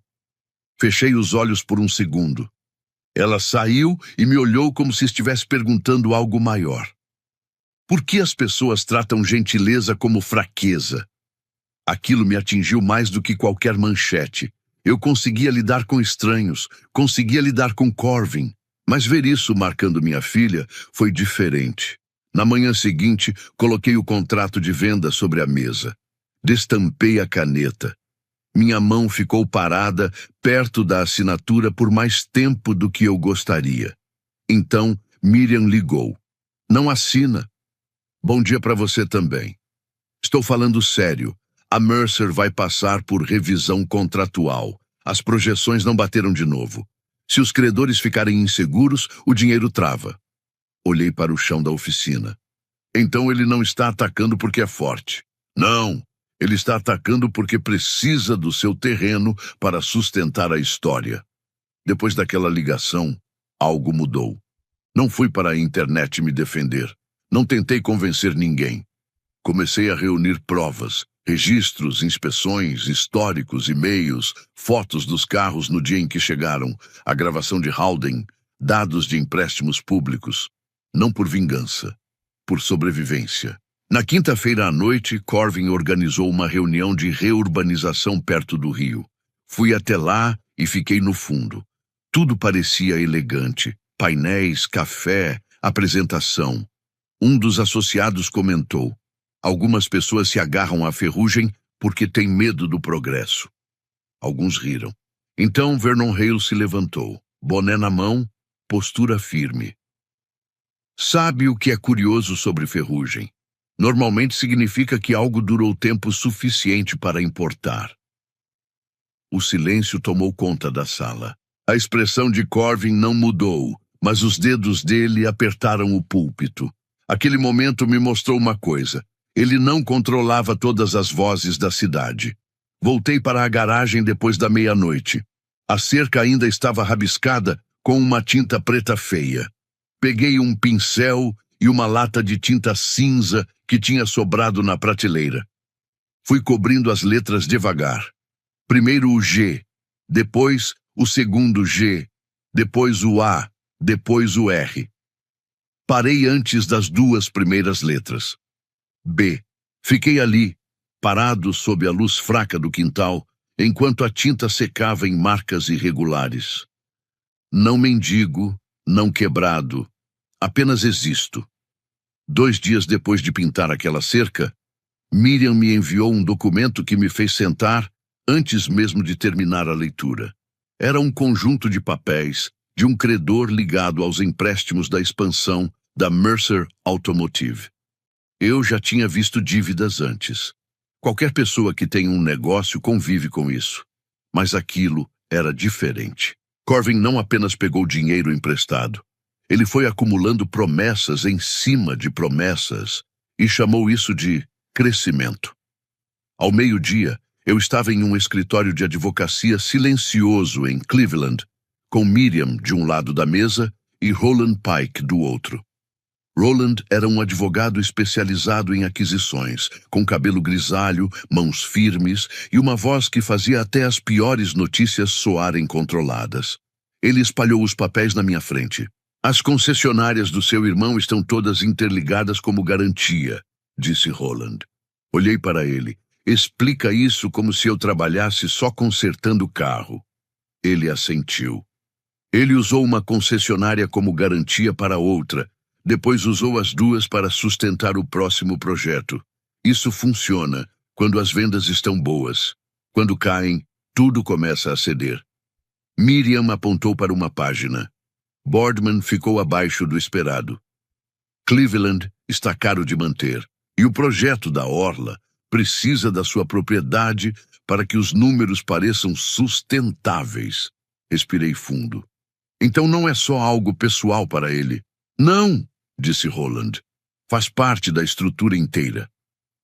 Fechei os olhos por um segundo. Ela saiu e me olhou como se estivesse perguntando algo maior. Por que as pessoas tratam gentileza como fraqueza? Aquilo me atingiu mais do que qualquer manchete. Eu conseguia lidar com estranhos, conseguia lidar com Corvin, mas ver isso marcando minha filha foi diferente. Na manhã seguinte, coloquei o contrato de venda sobre a mesa. Destampei a caneta. Minha mão ficou parada perto da assinatura por mais tempo do que eu gostaria. Então, Miriam ligou. "Não assina." "Bom dia para você também." "Estou falando sério. A Mercer vai passar por revisão contratual. As projeções não bateram de novo. Se os credores ficarem inseguros, o dinheiro trava." Olhei para o chão da oficina. "Então ele não está atacando porque é forte." "Não, ele está atacando porque precisa do seu terreno para sustentar a história." Depois daquela ligação, algo mudou. Não fui para a internet me defender. Não tentei convencer ninguém. Comecei a reunir provas, registros, inspeções, históricos, e-mails, fotos dos carros no dia em que chegaram, a gravação de Howden, dados de empréstimos públicos. Não por vingança, por sobrevivência. Na quinta-feira à noite, Corvin organizou uma reunião de reurbanização perto do rio. Fui até lá e fiquei no fundo. Tudo parecia elegante. Painéis, café, apresentação. Um dos associados comentou: "Algumas pessoas se agarram à ferrugem porque têm medo do progresso." Alguns riram. Então Vernon Hale se levantou, boné na mão, postura firme. "Sabe o que é curioso sobre ferrugem? Normalmente significa que algo durou tempo suficiente para importar." O silêncio tomou conta da sala. A expressão de Corvin não mudou, mas os dedos dele apertaram o púlpito. Aquele momento me mostrou uma coisa. Ele não controlava todas as vozes da cidade. Voltei para a garagem depois da meia-noite. A cerca ainda estava rabiscada com uma tinta preta feia. Peguei um pincel e uma lata de tinta cinza que tinha sobrado na prateleira. Fui cobrindo as letras devagar. Primeiro o G, depois o segundo G, depois o A, depois o R. Parei antes das duas primeiras letras. B. Fiquei ali, parado sob a luz fraca do quintal, enquanto a tinta secava em marcas irregulares. Não mendigo, não quebrado, apenas existo. 2 dias depois de pintar aquela cerca, Miriam me enviou um documento que me fez sentar antes mesmo de terminar a leitura. Era um conjunto de papéis de um credor ligado aos empréstimos da expansão da Mercer Automotive. Eu já tinha visto dívidas antes. Qualquer pessoa que tem um negócio convive com isso. Mas aquilo era diferente. Corvin não apenas pegou dinheiro emprestado. Ele foi acumulando promessas em cima de promessas e chamou isso de crescimento. Ao meio-dia, eu estava em um escritório de advocacia silencioso em Cleveland, com Miriam de um lado da mesa e Roland Pike do outro. Roland era um advogado especializado em aquisições, com cabelo grisalho, mãos firmes e uma voz que fazia até as piores notícias soarem controladas. Ele espalhou os papéis na minha frente. As concessionárias do seu irmão estão todas interligadas como garantia, disse Roland. Olhei para ele. Explica isso como se eu trabalhasse só consertando o carro. Ele assentiu. Ele usou uma concessionária como garantia para outra, depois usou as duas para sustentar o próximo projeto. Isso funciona quando as vendas estão boas. Quando caem, tudo começa a ceder. Miriam apontou para uma página. Boardman ficou abaixo do esperado. Cleveland está caro de manter, e o projeto da Orla precisa da sua propriedade para que os números pareçam sustentáveis. Respirei fundo. Então não é só algo pessoal para ele. Não, disse Roland. Faz parte da estrutura inteira.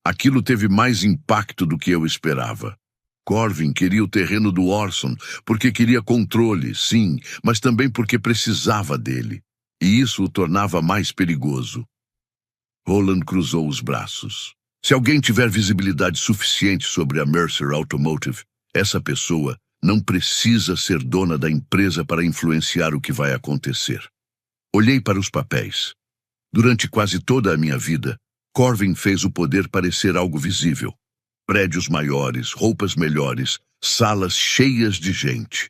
Aquilo teve mais impacto do que eu esperava. Corvin queria o terreno do Orson porque queria controle, sim, mas também porque precisava dele. E isso o tornava mais perigoso. Roland cruzou os braços. Se alguém tiver visibilidade suficiente sobre a Mercer Automotive, essa pessoa não precisa ser dona da empresa para influenciar o que vai acontecer. Olhei para os papéis. Durante quase toda a minha vida, Corvin fez o poder parecer algo visível. Prédios maiores, roupas melhores, salas cheias de gente.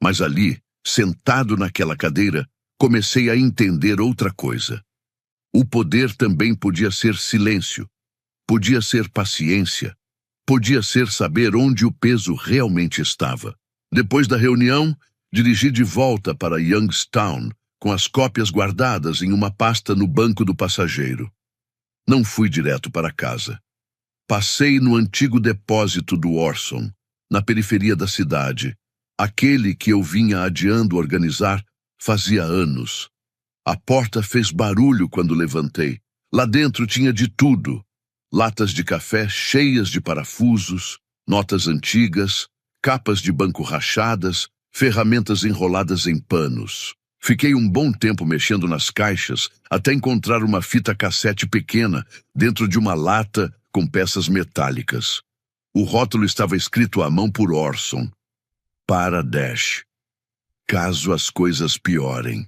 Mas ali, sentado naquela cadeira, comecei a entender outra coisa. O poder também podia ser silêncio, podia ser paciência, podia ser saber onde o peso realmente estava. Depois da reunião, dirigi de volta para Youngstown, com as cópias guardadas em uma pasta no banco do passageiro. Não fui direto para casa. Passei no antigo depósito do Orson, na periferia da cidade, aquele que eu vinha adiando organizar fazia anos. A porta fez barulho quando levantei. Lá dentro tinha de tudo. Latas de café cheias de parafusos, notas antigas, capas de banco rachadas, ferramentas enroladas em panos. Fiquei um bom tempo mexendo nas caixas até encontrar uma fita cassete pequena dentro de uma lata com peças metálicas. O rótulo estava escrito à mão por Orson. Para Dash. Caso as coisas piorem.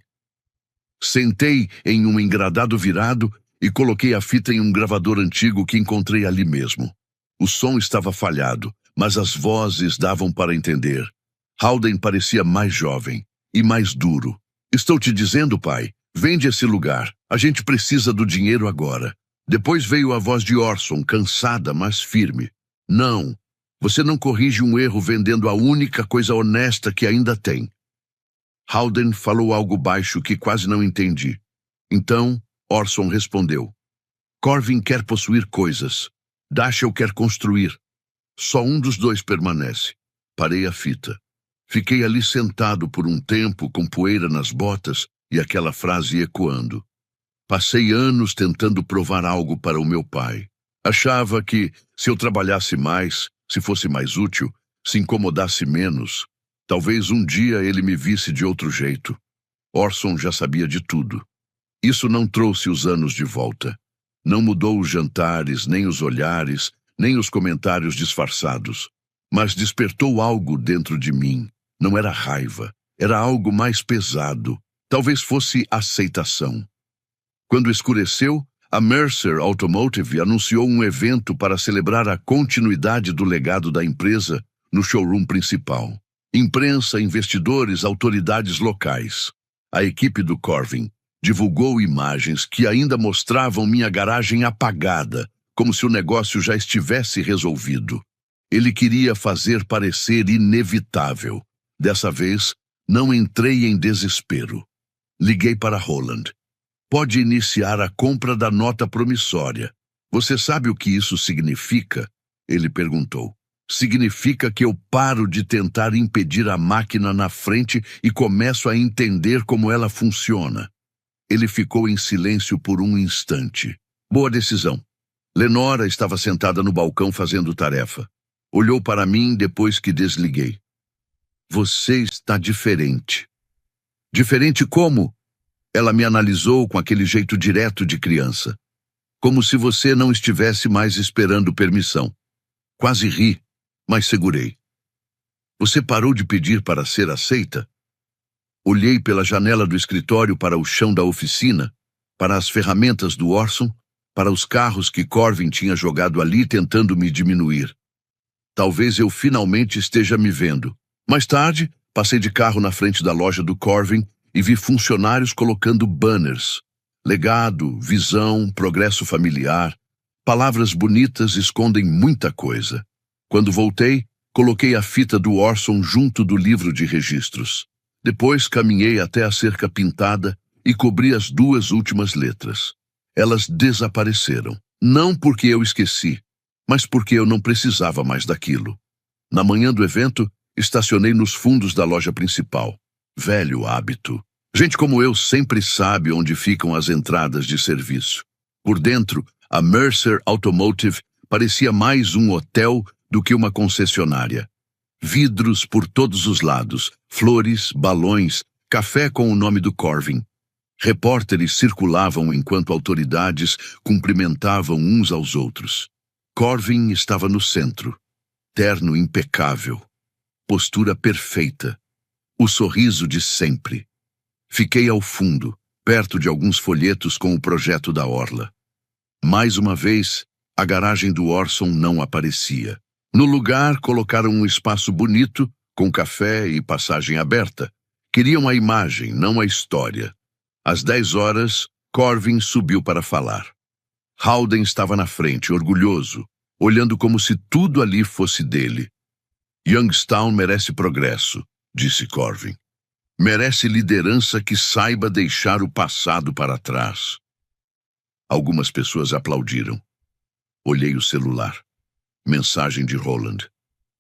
Sentei em um engradado virado e coloquei a fita em um gravador antigo que encontrei ali mesmo. O som estava falhado, mas as vozes davam para entender. Howden parecia mais jovem e mais duro. Estou te dizendo, pai, vende esse lugar. A gente precisa do dinheiro agora. Depois veio a voz de Orson, cansada, mas firme. Não, você não corrige um erro vendendo a única coisa honesta que ainda tem. Howden falou algo baixo que quase não entendi. Então, Orson respondeu. Corvin quer possuir coisas. Dashiell quer construir. Só um dos dois permanece. Parei a fita. Fiquei ali sentado por um tempo, com poeira nas botas e aquela frase ecoando. Passei anos tentando provar algo para o meu pai. Achava que, se eu trabalhasse mais, se fosse mais útil, se incomodasse menos, talvez um dia ele me visse de outro jeito. Orson já sabia de tudo. Isso não trouxe os anos de volta. Não mudou os jantares, nem os olhares, nem os comentários disfarçados. Mas despertou algo dentro de mim. Não era raiva, era algo mais pesado. Talvez fosse aceitação. Quando escureceu, a Mercer Automotive anunciou um evento para celebrar a continuidade do legado da empresa no showroom principal. Imprensa, investidores, autoridades locais. A equipe do Corvin divulgou imagens que ainda mostravam minha garagem apagada, como se o negócio já estivesse resolvido. Ele queria fazer parecer inevitável. Dessa vez, não entrei em desespero. Liguei para Roland. Pode iniciar a compra da nota promissória. Você sabe o que isso significa? Ele perguntou. Significa que eu paro de tentar impedir a máquina na frente e começo a entender como ela funciona. Ele ficou em silêncio por um instante. Boa decisão. Lenora estava sentada no balcão fazendo tarefa. Olhou para mim depois que desliguei. Você está diferente. Diferente como? Ela me analisou com aquele jeito direto de criança. Como se você não estivesse mais esperando permissão. Quase ri, mas segurei. Você parou de pedir para ser aceita? Olhei pela janela do escritório para o chão da oficina, para as ferramentas do Orson, para os carros que Corvin tinha jogado ali tentando me diminuir. Talvez eu finalmente esteja me vendo. Mais tarde, passei de carro na frente da loja do Corvin e vi funcionários colocando banners. Legado, visão, progresso familiar. Palavras bonitas escondem muita coisa. Quando voltei, coloquei a fita do Orson junto do livro de registros. Depois caminhei até a cerca pintada e cobri as 2 últimas letras. Elas desapareceram. Não porque eu esqueci, mas porque eu não precisava mais daquilo. Na manhã do evento, estacionei nos fundos da loja principal. Velho hábito. Gente como eu sempre sabe onde ficam as entradas de serviço. Por dentro, a Mercer Automotive parecia mais um hotel do que uma concessionária. Vidros por todos os lados, flores, balões, café com o nome do Corvin. Repórteres circulavam enquanto autoridades cumprimentavam uns aos outros. Corvin estava no centro. Terno impecável. Postura perfeita. O sorriso de sempre. Fiquei ao fundo, perto de alguns folhetos com o projeto da orla. Mais uma vez, a garagem do Orson não aparecia. No lugar, colocaram um espaço bonito, com café e passagem aberta. Queriam a imagem, não a história. Às 10 horas, Corvin subiu para falar. Howden estava na frente, orgulhoso, olhando como se tudo ali fosse dele. Youngstown merece progresso, disse Corvin. Merece liderança que saiba deixar o passado para trás. Algumas pessoas aplaudiram. Olhei o celular. Mensagem de Roland.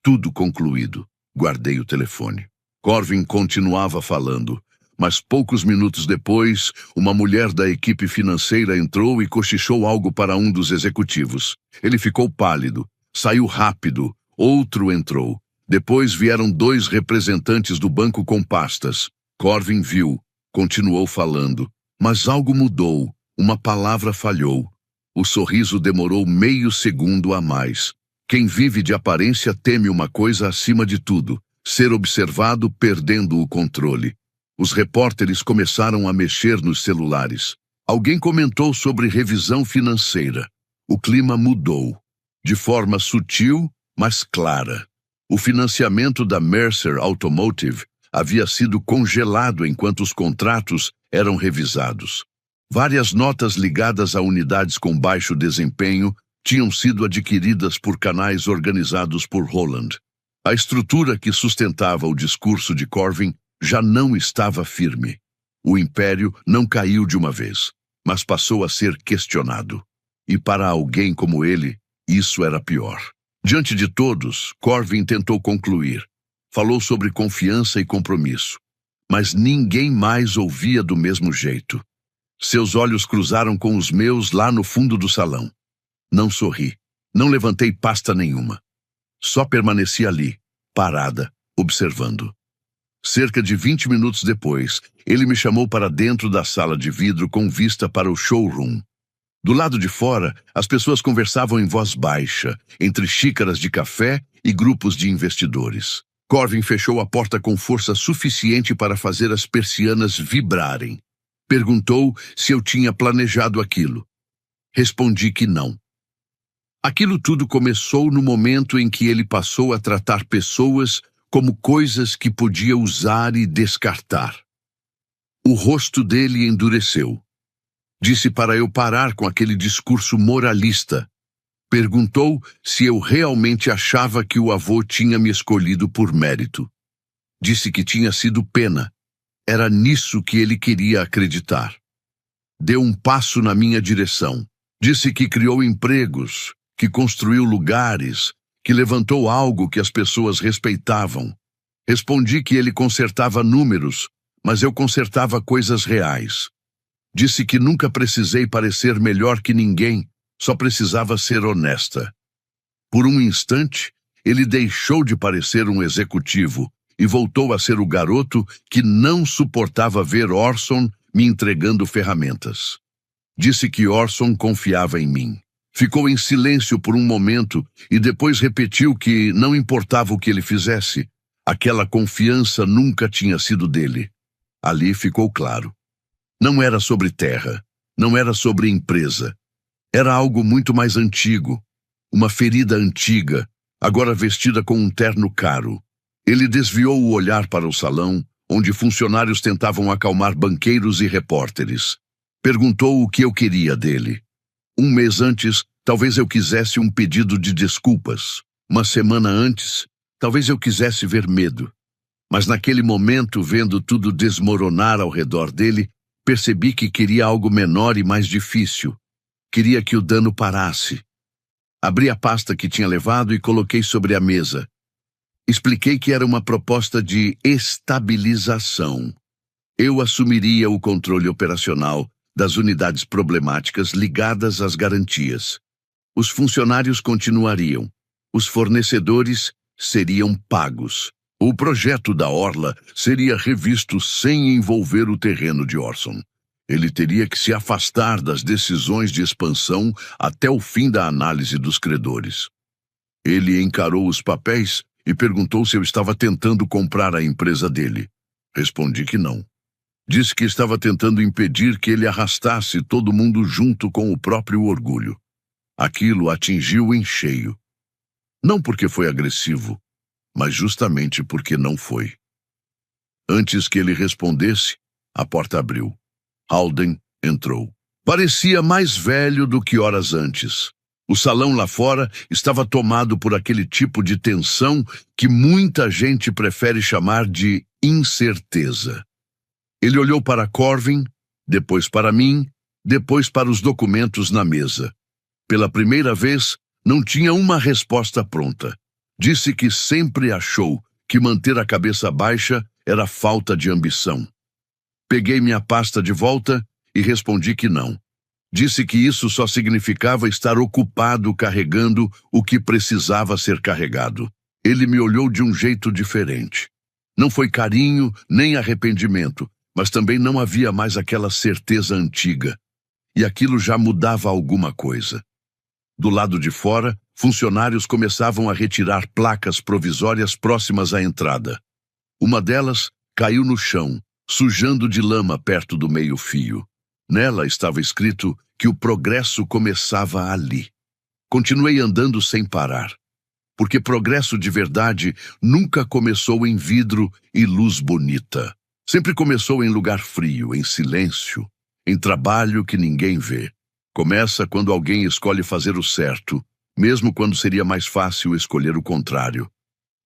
Tudo concluído. Guardei o telefone. Corvin continuava falando, mas poucos minutos depois, uma mulher da equipe financeira entrou e cochichou algo para um dos executivos. Ele ficou pálido. Saiu rápido. Outro entrou. Depois vieram 2 representantes do banco com pastas. Corvin viu. Continuou falando. Mas algo mudou. Uma palavra falhou. O sorriso demorou meio segundo a mais. Quem vive de aparência teme uma coisa acima de tudo: ser observado perdendo o controle. Os repórteres começaram a mexer nos celulares. Alguém comentou sobre revisão financeira. O clima mudou. De forma sutil, mas clara. O financiamento da Mercer Automotive havia sido congelado enquanto os contratos eram revisados. Várias notas ligadas a unidades com baixo desempenho tinham sido adquiridas por canais organizados por Roland. A estrutura que sustentava o discurso de Corvin já não estava firme. O império não caiu de uma vez, mas passou a ser questionado. E para alguém como ele, isso era pior. Diante de todos, Corvin tentou concluir. Falou sobre confiança e compromisso. Mas ninguém mais ouvia do mesmo jeito. Seus olhos cruzaram com os meus lá no fundo do salão. Não sorri. Não levantei pasta nenhuma. Só permaneci ali, parada, observando. Cerca de 20 minutos depois, ele me chamou para dentro da sala de vidro com vista para o showroom. Do lado de fora, as pessoas conversavam em voz baixa, entre xícaras de café e grupos de investidores. Corvin fechou a porta com força suficiente para fazer as persianas vibrarem. Perguntou se eu tinha planejado aquilo. Respondi que não. Aquilo tudo começou no momento em que ele passou a tratar pessoas como coisas que podia usar e descartar. O rosto dele endureceu. Disse para eu parar com aquele discurso moralista. Perguntou se eu realmente achava que o avô tinha me escolhido por mérito. Disse que tinha sido pena. Era nisso que ele queria acreditar. Deu um passo na minha direção. Disse que criou empregos, que construiu lugares, que levantou algo que as pessoas respeitavam. Respondi que ele consertava números, mas eu consertava coisas reais. Disse que nunca precisei parecer melhor que ninguém, só precisava ser honesta. Por um instante, ele deixou de parecer um executivo e voltou a ser o garoto que não suportava ver Orson me entregando ferramentas. Disse que Orson confiava em mim. Ficou em silêncio por um momento e depois repetiu que não importava o que ele fizesse. Aquela confiança nunca tinha sido dele. Ali ficou claro. Não era sobre terra, não era sobre empresa. Era algo muito mais antigo. Uma ferida antiga, agora vestida com um terno caro. Ele desviou o olhar para o salão, onde funcionários tentavam acalmar banqueiros e repórteres. Perguntou o que eu queria dele. Um mês antes, talvez eu quisesse um pedido de desculpas. Uma semana antes, talvez eu quisesse ver medo. Mas naquele momento, vendo tudo desmoronar ao redor dele, percebi que queria algo menor e mais difícil. Queria que o dano parasse. Abri a pasta que tinha levado e coloquei sobre a mesa. Expliquei que era uma proposta de estabilização. Eu assumiria o controle operacional das unidades problemáticas ligadas às garantias. Os funcionários continuariam. Os fornecedores seriam pagos. O projeto da Orla seria revisto sem envolver o terreno de Orson. Ele teria que se afastar das decisões de expansão até o fim da análise dos credores. Ele encarou os papéis e perguntou se eu estava tentando comprar a empresa dele. Respondi que não. Disse que estava tentando impedir que ele arrastasse todo mundo junto com o próprio orgulho. Aquilo atingiu em cheio. Não porque foi agressivo, mas justamente porque não foi. Antes que ele respondesse, a porta abriu. Halden entrou. Parecia mais velho do que horas antes. O salão lá fora estava tomado por aquele tipo de tensão que muita gente prefere chamar de incerteza. Ele olhou para Corvin, depois para mim, depois para os documentos na mesa. Pela primeira vez, não tinha uma resposta pronta. Disse que sempre achou que manter a cabeça baixa era falta de ambição. Peguei minha pasta de volta e respondi que não. Disse que isso só significava estar ocupado carregando o que precisava ser carregado. Ele me olhou de um jeito diferente. Não foi carinho nem arrependimento, mas também não havia mais aquela certeza antiga. E aquilo já mudava alguma coisa. Do lado de fora, funcionários começavam a retirar placas provisórias próximas à entrada. Uma delas caiu no chão, sujando de lama perto do meio-fio. Nela estava escrito que o progresso começava ali. Continuei andando sem parar, porque progresso de verdade nunca começou em vidro e luz bonita. Sempre começou em lugar frio, em silêncio, em trabalho que ninguém vê. Começa quando alguém escolhe fazer o certo, mesmo quando seria mais fácil escolher o contrário.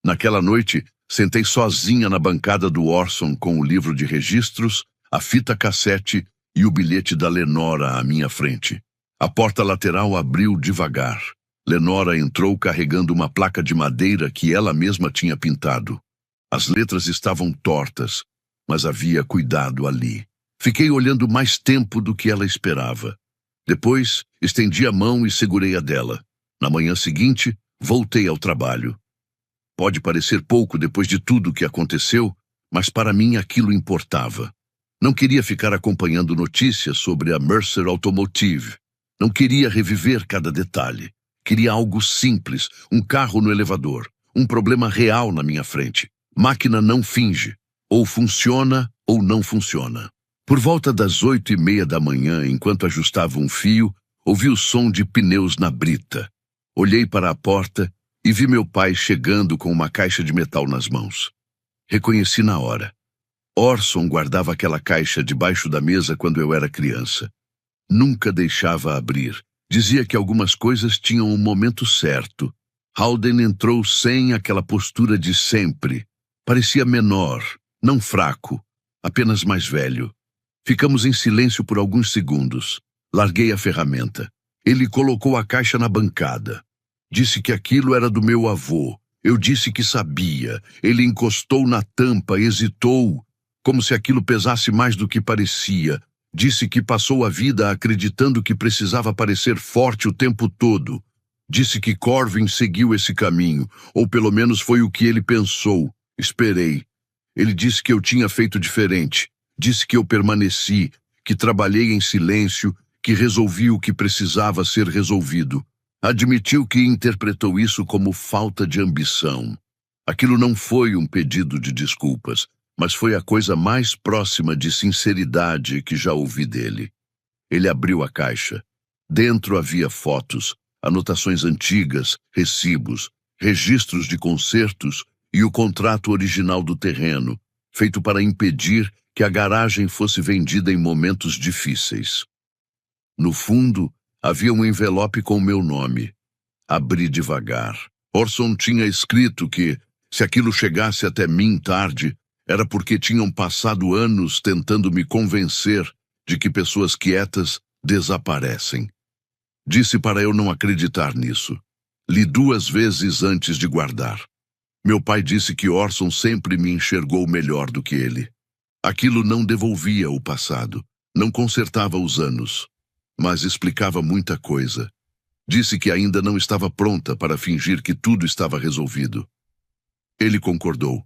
Naquela noite, sentei sozinha na bancada do Orson com o livro de registros, a fita cassete e o bilhete da Lenora à minha frente. A porta lateral abriu devagar. Lenora entrou carregando uma placa de madeira que ela mesma tinha pintado. As letras estavam tortas, mas havia cuidado ali. Fiquei olhando mais tempo do que ela esperava. Depois, estendi a mão e segurei a dela. Na manhã seguinte, voltei ao trabalho. Pode parecer pouco depois de tudo o que aconteceu, mas para mim aquilo importava. Não queria ficar acompanhando notícias sobre a Mercer Automotive. Não queria reviver cada detalhe. Queria algo simples, um carro no elevador, um problema real na minha frente. Máquina não finge. Ou funciona ou não funciona. Por volta das 8:30 da manhã, enquanto ajustava um fio, ouvi o som de pneus na brita. Olhei para a porta e vi meu pai chegando com uma caixa de metal nas mãos. Reconheci na hora. Orson guardava aquela caixa debaixo da mesa quando eu era criança. Nunca deixava abrir. Dizia que algumas coisas tinham um momento certo. Howden entrou sem aquela postura de sempre. Parecia menor, não fraco, apenas mais velho. Ficamos em silêncio por alguns segundos. Larguei a ferramenta. Ele colocou a caixa na bancada. Disse que aquilo era do meu avô. Eu disse que sabia. Ele encostou na tampa, hesitou, como se aquilo pesasse mais do que parecia. Disse que passou a vida acreditando que precisava parecer forte o tempo todo. Disse que Corvin seguiu esse caminho, ou pelo menos foi o que ele pensou. Esperei. Ele disse que eu tinha feito diferente. Disse que eu permaneci, que trabalhei em silêncio, que resolvi o que precisava ser resolvido. Admitiu que interpretou isso como falta de ambição. Aquilo não foi um pedido de desculpas, mas foi a coisa mais próxima de sinceridade que já ouvi dele. Ele abriu a caixa. Dentro havia fotos, anotações antigas, recibos, registros de concertos e o contrato original do terreno, feito para impedir que a garagem fosse vendida em momentos difíceis. No fundo, havia um envelope com o meu nome. Abri devagar. Orson tinha escrito que, se aquilo chegasse até mim tarde, era porque tinham passado anos tentando me convencer de que pessoas quietas desaparecem. Disse para eu não acreditar nisso. Li 2 vezes antes de guardar. Meu pai disse que Orson sempre me enxergou melhor do que ele. Aquilo não devolvia o passado, não consertava os anos, mas explicava muita coisa. Disse que ainda não estava pronta para fingir que tudo estava resolvido. Ele concordou.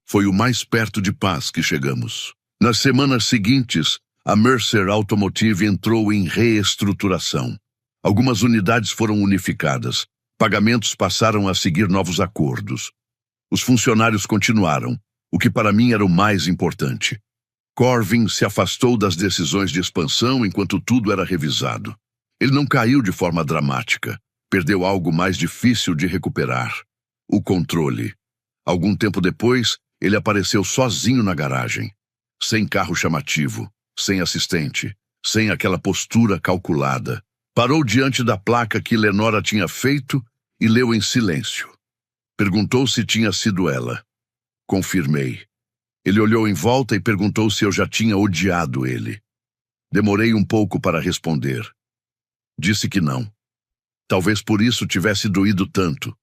Foi o mais perto de paz que chegamos. Nas semanas seguintes, a Mercer Automotive entrou em reestruturação. Algumas unidades foram unificadas. Pagamentos passaram a seguir novos acordos. Os funcionários continuaram, o que para mim era o mais importante. Corvin se afastou das decisões de expansão enquanto tudo era revisado. Ele não caiu de forma dramática. Perdeu algo mais difícil de recuperar: o controle. Algum tempo depois, ele apareceu sozinho na garagem. Sem carro chamativo, sem assistente, sem aquela postura calculada. Parou diante da placa que Lenora tinha feito e leu em silêncio. Perguntou se tinha sido ela. Confirmei. Ele olhou em volta e perguntou se eu já tinha odiado ele. Demorei um pouco para responder. Disse que não. Talvez por isso tivesse doído tanto.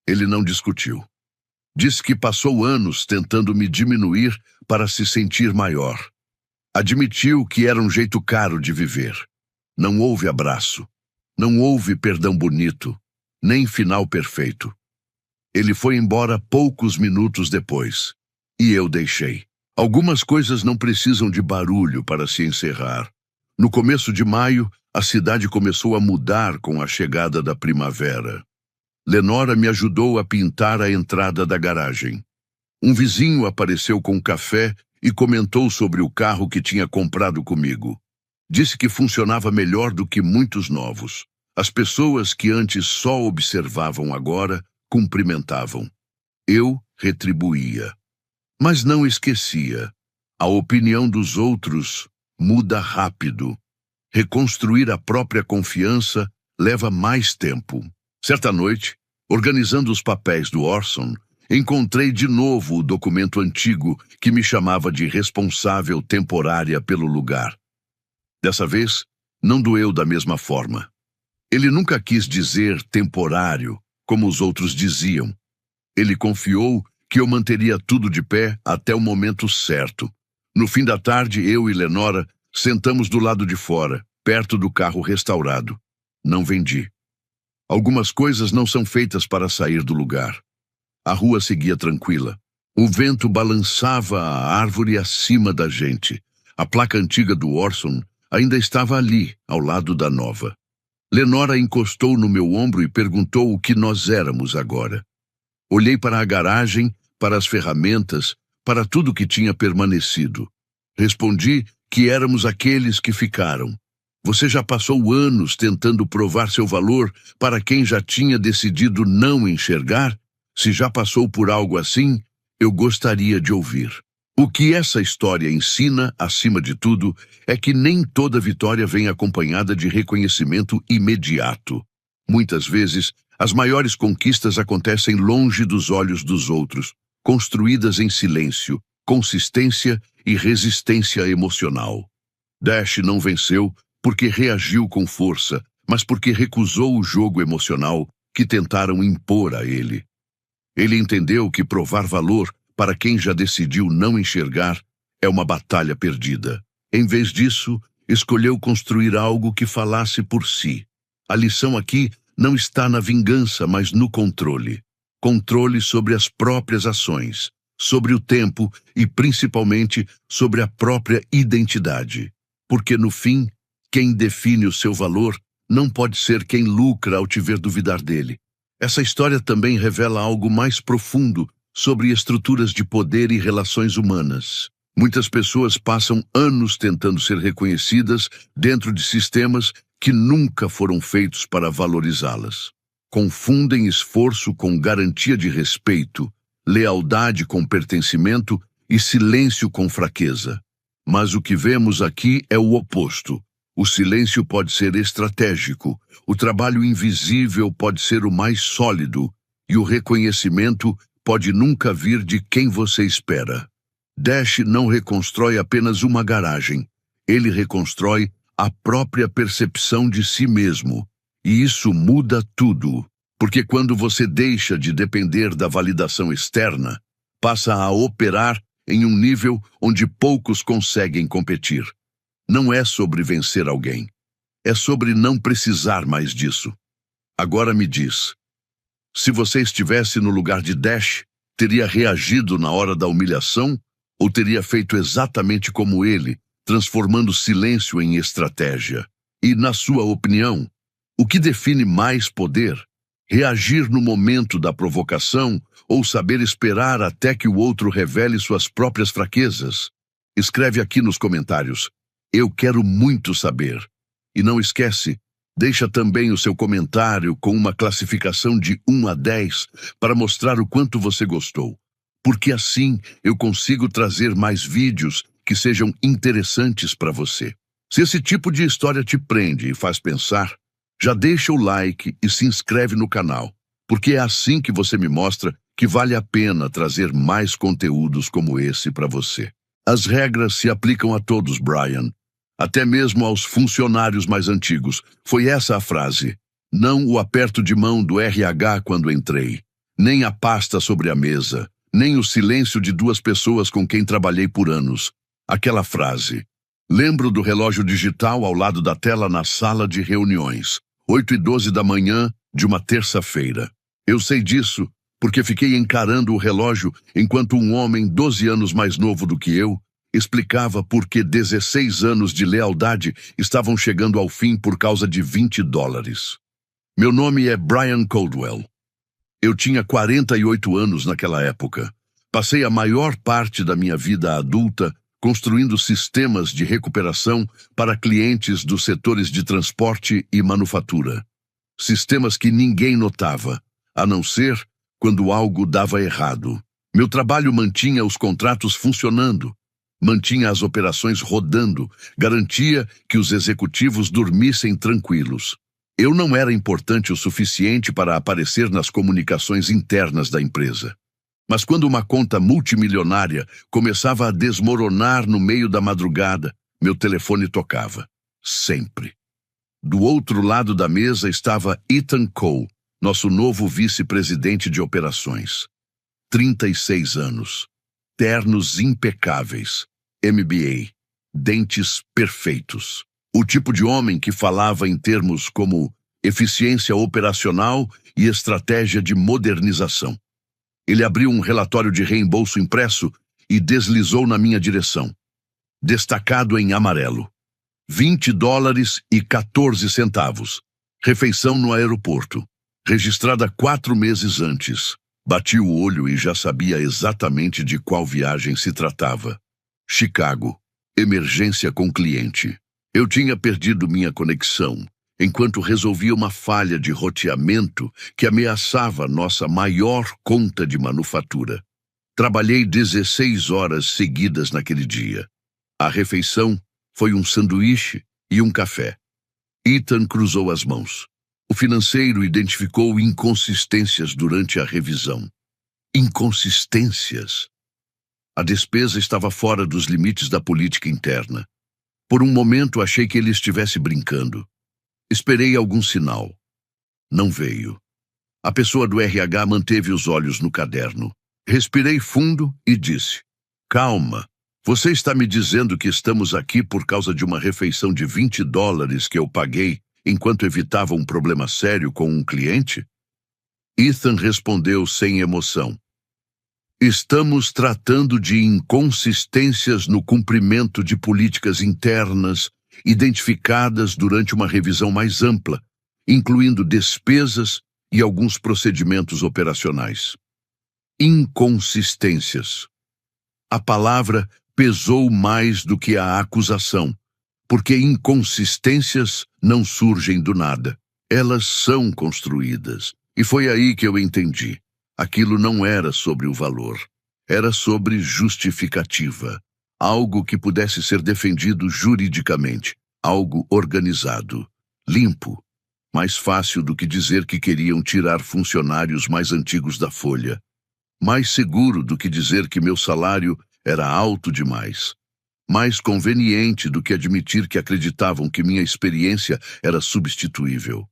Ele não discutiu. Disse que passou anos tentando me diminuir para se sentir maior. Admitiu que era um jeito caro de viver. Não houve abraço. Não houve perdão bonito, nem final perfeito. Ele foi embora poucos minutos depois. E eu deixei. Algumas coisas não precisam de barulho para se encerrar. No começo de maio, a cidade começou a mudar com a chegada da primavera. Lenora me ajudou a pintar a entrada da garagem. Um vizinho apareceu com café e comentou sobre o carro que tinha comprado comigo. Disse que funcionava melhor do que muitos novos. As pessoas que antes só observavam agora cumprimentavam. Eu retribuía. Mas não esquecia. A opinião dos outros muda rápido. Reconstruir a própria confiança leva mais tempo. Certa noite, organizando os papéis do Orson, encontrei de novo o documento antigo que me chamava de responsável temporária pelo lugar. Dessa vez, não doeu da mesma forma. Ele nunca quis dizer temporário, como os outros diziam. Ele confiou que eu manteria tudo de pé até o momento certo. No fim da tarde, eu e Lenora sentamos do lado de fora, perto do carro restaurado. Não vendi. Algumas coisas não são feitas para sair do lugar. A rua seguia tranquila. O vento balançava a árvore acima da gente. A placa antiga do Orson ainda estava ali, ao lado da nova. Lenora encostou no meu ombro e perguntou o que nós éramos agora. Olhei para a garagem, para as ferramentas, para tudo que tinha permanecido. Respondi que éramos aqueles que ficaram. Você já passou anos tentando provar seu valor para quem já tinha decidido não enxergar? Se já passou por algo assim, eu gostaria de ouvir. O que essa história ensina, acima de tudo, é que nem toda vitória vem acompanhada de reconhecimento imediato. Muitas vezes, as maiores conquistas acontecem longe dos olhos dos outros, construídas em silêncio, consistência e resistência emocional. Dash não venceu porque reagiu com força, mas porque recusou o jogo emocional que tentaram impor a ele. Ele entendeu que provar valor para quem já decidiu não enxergar é uma batalha perdida. Em vez disso, escolheu construir algo que falasse por si. A lição aqui não está na vingança, mas no controle. Controle sobre as próprias ações, sobre o tempo e, principalmente, sobre a própria identidade. Porque, no fim, quem define o seu valor não pode ser quem lucra ao te ver duvidar dele. Essa história também revela algo mais profundo sobre estruturas de poder e relações humanas. Muitas pessoas passam anos tentando ser reconhecidas dentro de sistemas que nunca foram feitos para valorizá-las. Confundem esforço com garantia de respeito, lealdade com pertencimento e silêncio com fraqueza. Mas o que vemos aqui é o oposto. O silêncio pode ser estratégico, o trabalho invisível pode ser o mais sólido e o reconhecimento pode nunca vir de quem você espera. Dash não reconstrói apenas uma garagem, ele reconstrói a própria percepção de si mesmo. E isso muda tudo, porque quando você deixa de depender da validação externa, passa a operar em um nível onde poucos conseguem competir. Não é sobre vencer alguém, é sobre não precisar mais disso. Agora me diz, se você estivesse no lugar de Dash, teria reagido na hora da humilhação ou teria feito exatamente como ele, transformando silêncio em estratégia? E, na sua opinião, o que define mais poder? Reagir no momento da provocação ou saber esperar até que o outro revele suas próprias fraquezas? Escreve aqui nos comentários. Eu quero muito saber. E não esquece, deixa também o seu comentário com uma classificação de 1 a 10 para mostrar o quanto você gostou. Porque assim eu consigo trazer mais vídeos que sejam interessantes para você. Se esse tipo de história te prende e faz pensar, já deixa o like e se inscreve no canal, porque é assim que você me mostra que vale a pena trazer mais conteúdos como esse para você. As regras se aplicam a todos, Brian. Até mesmo aos funcionários mais antigos. Foi essa a frase. Não o aperto de mão do RH quando entrei, nem a pasta sobre a mesa, nem o silêncio de 2 pessoas com quem trabalhei por anos. Aquela frase. Lembro do relógio digital ao lado da tela na sala de reuniões, 8h12 da manhã de uma terça-feira. Eu sei disso porque fiquei encarando o relógio enquanto um homem 12 anos mais novo do que eu explicava por que 16 anos de lealdade estavam chegando ao fim por causa de $20. Meu nome é Brian Coldwell. Eu tinha 48 anos naquela época. Passei a maior parte da minha vida adulta construindo sistemas de recuperação para clientes dos setores de transporte e manufatura. Sistemas que ninguém notava, a não ser quando algo dava errado. Meu trabalho mantinha os contratos funcionando, mantinha as operações rodando, garantia que os executivos dormissem tranquilos. Eu não era importante o suficiente para aparecer nas comunicações internas da empresa. Mas quando uma conta multimilionária começava a desmoronar no meio da madrugada, meu telefone tocava. Sempre. Do outro lado da mesa estava Ethan Cole, nosso novo vice-presidente de operações. 36 anos. Ternos impecáveis. MBA. Dentes perfeitos. O tipo de homem que falava em termos como eficiência operacional e estratégia de modernização. Ele abriu um relatório de reembolso impresso e deslizou na minha direção. Destacado em amarelo. $20,14. Refeição no aeroporto. Registrada 4 meses antes. Bati o olho e já sabia exatamente de qual viagem se tratava. Chicago. Emergência com cliente. Eu tinha perdido minha conexão, enquanto resolvia uma falha de roteamento que ameaçava nossa maior conta de manufatura. Trabalhei 16 horas seguidas naquele dia. A refeição foi um sanduíche e um café. Ethan cruzou as mãos. O financeiro identificou inconsistências durante a revisão. Inconsistências? A despesa estava fora dos limites da política interna. Por um momento achei que ele estivesse brincando. Esperei algum sinal. Não veio. A pessoa do RH manteve os olhos no caderno. Respirei fundo e disse: "Calma, você está me dizendo que estamos aqui por causa de uma refeição de $20 que eu paguei enquanto evitava um problema sério com um cliente?" Ethan respondeu sem emoção: "Estamos tratando de inconsistências no cumprimento de políticas internas identificadas durante uma revisão mais ampla, incluindo despesas e alguns procedimentos operacionais." Inconsistências. A palavra pesou mais do que a acusação, porque inconsistências não surgem do nada. Elas são construídas. E foi aí que eu entendi. Aquilo não era sobre o valor. Era sobre justificativa. Algo que pudesse ser defendido juridicamente. Algo organizado. Limpo. Mais fácil do que dizer que queriam tirar funcionários mais antigos da folha. Mais seguro do que dizer que meu salário era alto demais. Mais conveniente do que admitir que acreditavam que minha experiência era substituível.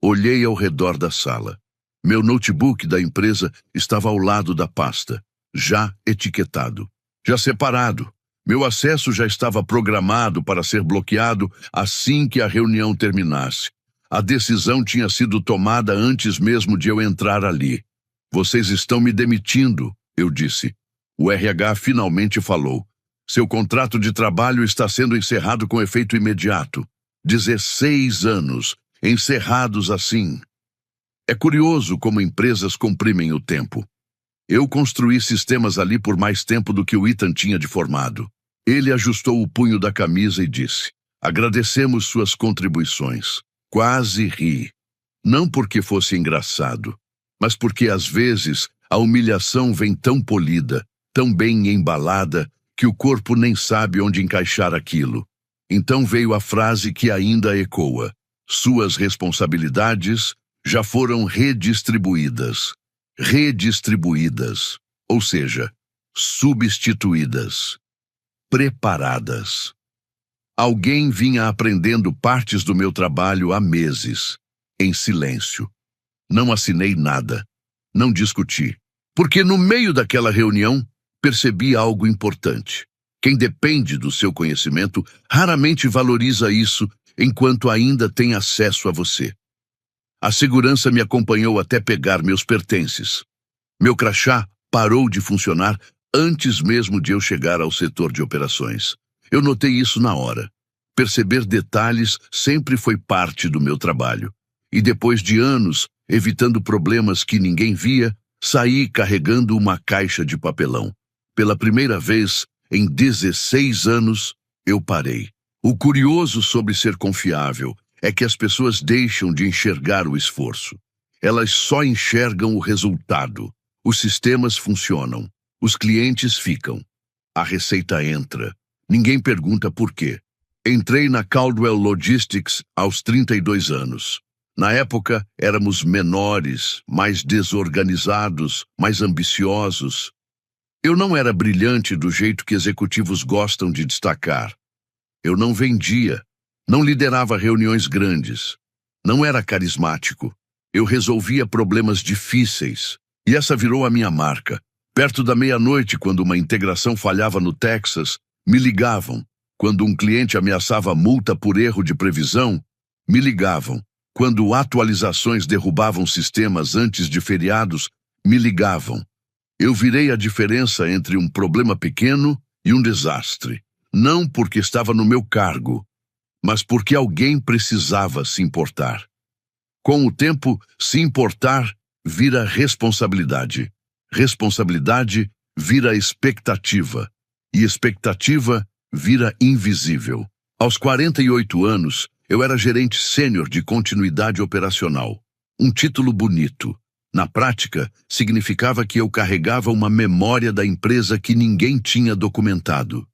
Olhei ao redor da sala. Meu notebook da empresa estava ao lado da pasta, já etiquetado, já separado. Meu acesso já estava programado para ser bloqueado assim que a reunião terminasse. A decisão tinha sido tomada antes mesmo de eu entrar ali. "Vocês estão me demitindo", eu disse. O RH finalmente falou. "Seu contrato de trabalho está sendo encerrado com efeito imediato. 16 anos, encerrados assim." É curioso como empresas comprimem o tempo. Eu construí sistemas ali por mais tempo do que o Ethan tinha de formado. Ele ajustou o punho da camisa e disse: "Agradecemos suas contribuições." Quase ri. Não porque fosse engraçado, mas porque às vezes a humilhação vem tão polida, tão bem embalada, que o corpo nem sabe onde encaixar aquilo. Então veio a frase que ainda ecoa: "Suas responsabilidades já foram redistribuídas." Redistribuídas, ou seja, substituídas, preparadas. Alguém vinha aprendendo partes do meu trabalho há meses, em silêncio. Não assinei nada, não discuti, porque no meio daquela reunião percebi algo importante. Quem depende do seu conhecimento raramente valoriza isso enquanto ainda tem acesso a você. A segurança me acompanhou até pegar meus pertences. Meu crachá parou de funcionar antes mesmo de eu chegar ao setor de operações. Eu notei isso na hora. Perceber detalhes sempre foi parte do meu trabalho. E depois de anos, evitando problemas que ninguém via, saí carregando uma caixa de papelão. Pela primeira vez, em 16 anos, eu parei. O curioso sobre ser confiável é que as pessoas deixam de enxergar o esforço. Elas só enxergam o resultado. Os sistemas funcionam. Os clientes ficam. A receita entra. Ninguém pergunta por quê. Entrei na Caldwell Logistics aos 32 anos. Na época, éramos menores, mais desorganizados, mais ambiciosos. Eu não era brilhante do jeito que executivos gostam de destacar. Eu não vendia, não liderava reuniões grandes, não era carismático. Eu resolvia problemas difíceis, e essa virou a minha marca. Perto da meia-noite, quando uma integração falhava no Texas, me ligavam. Quando um cliente ameaçava multa por erro de previsão, me ligavam. Quando atualizações derrubavam sistemas antes de feriados, me ligavam. Eu virei a diferença entre um problema pequeno e um desastre. Não porque estava no meu cargo, mas porque alguém precisava se importar. Com o tempo, se importar vira responsabilidade. Responsabilidade vira expectativa. E expectativa vira invisível. Aos 48 anos, eu era gerente sênior de continuidade operacional. Um título bonito. Na prática, significava que eu carregava uma memória da empresa que ninguém tinha documentado.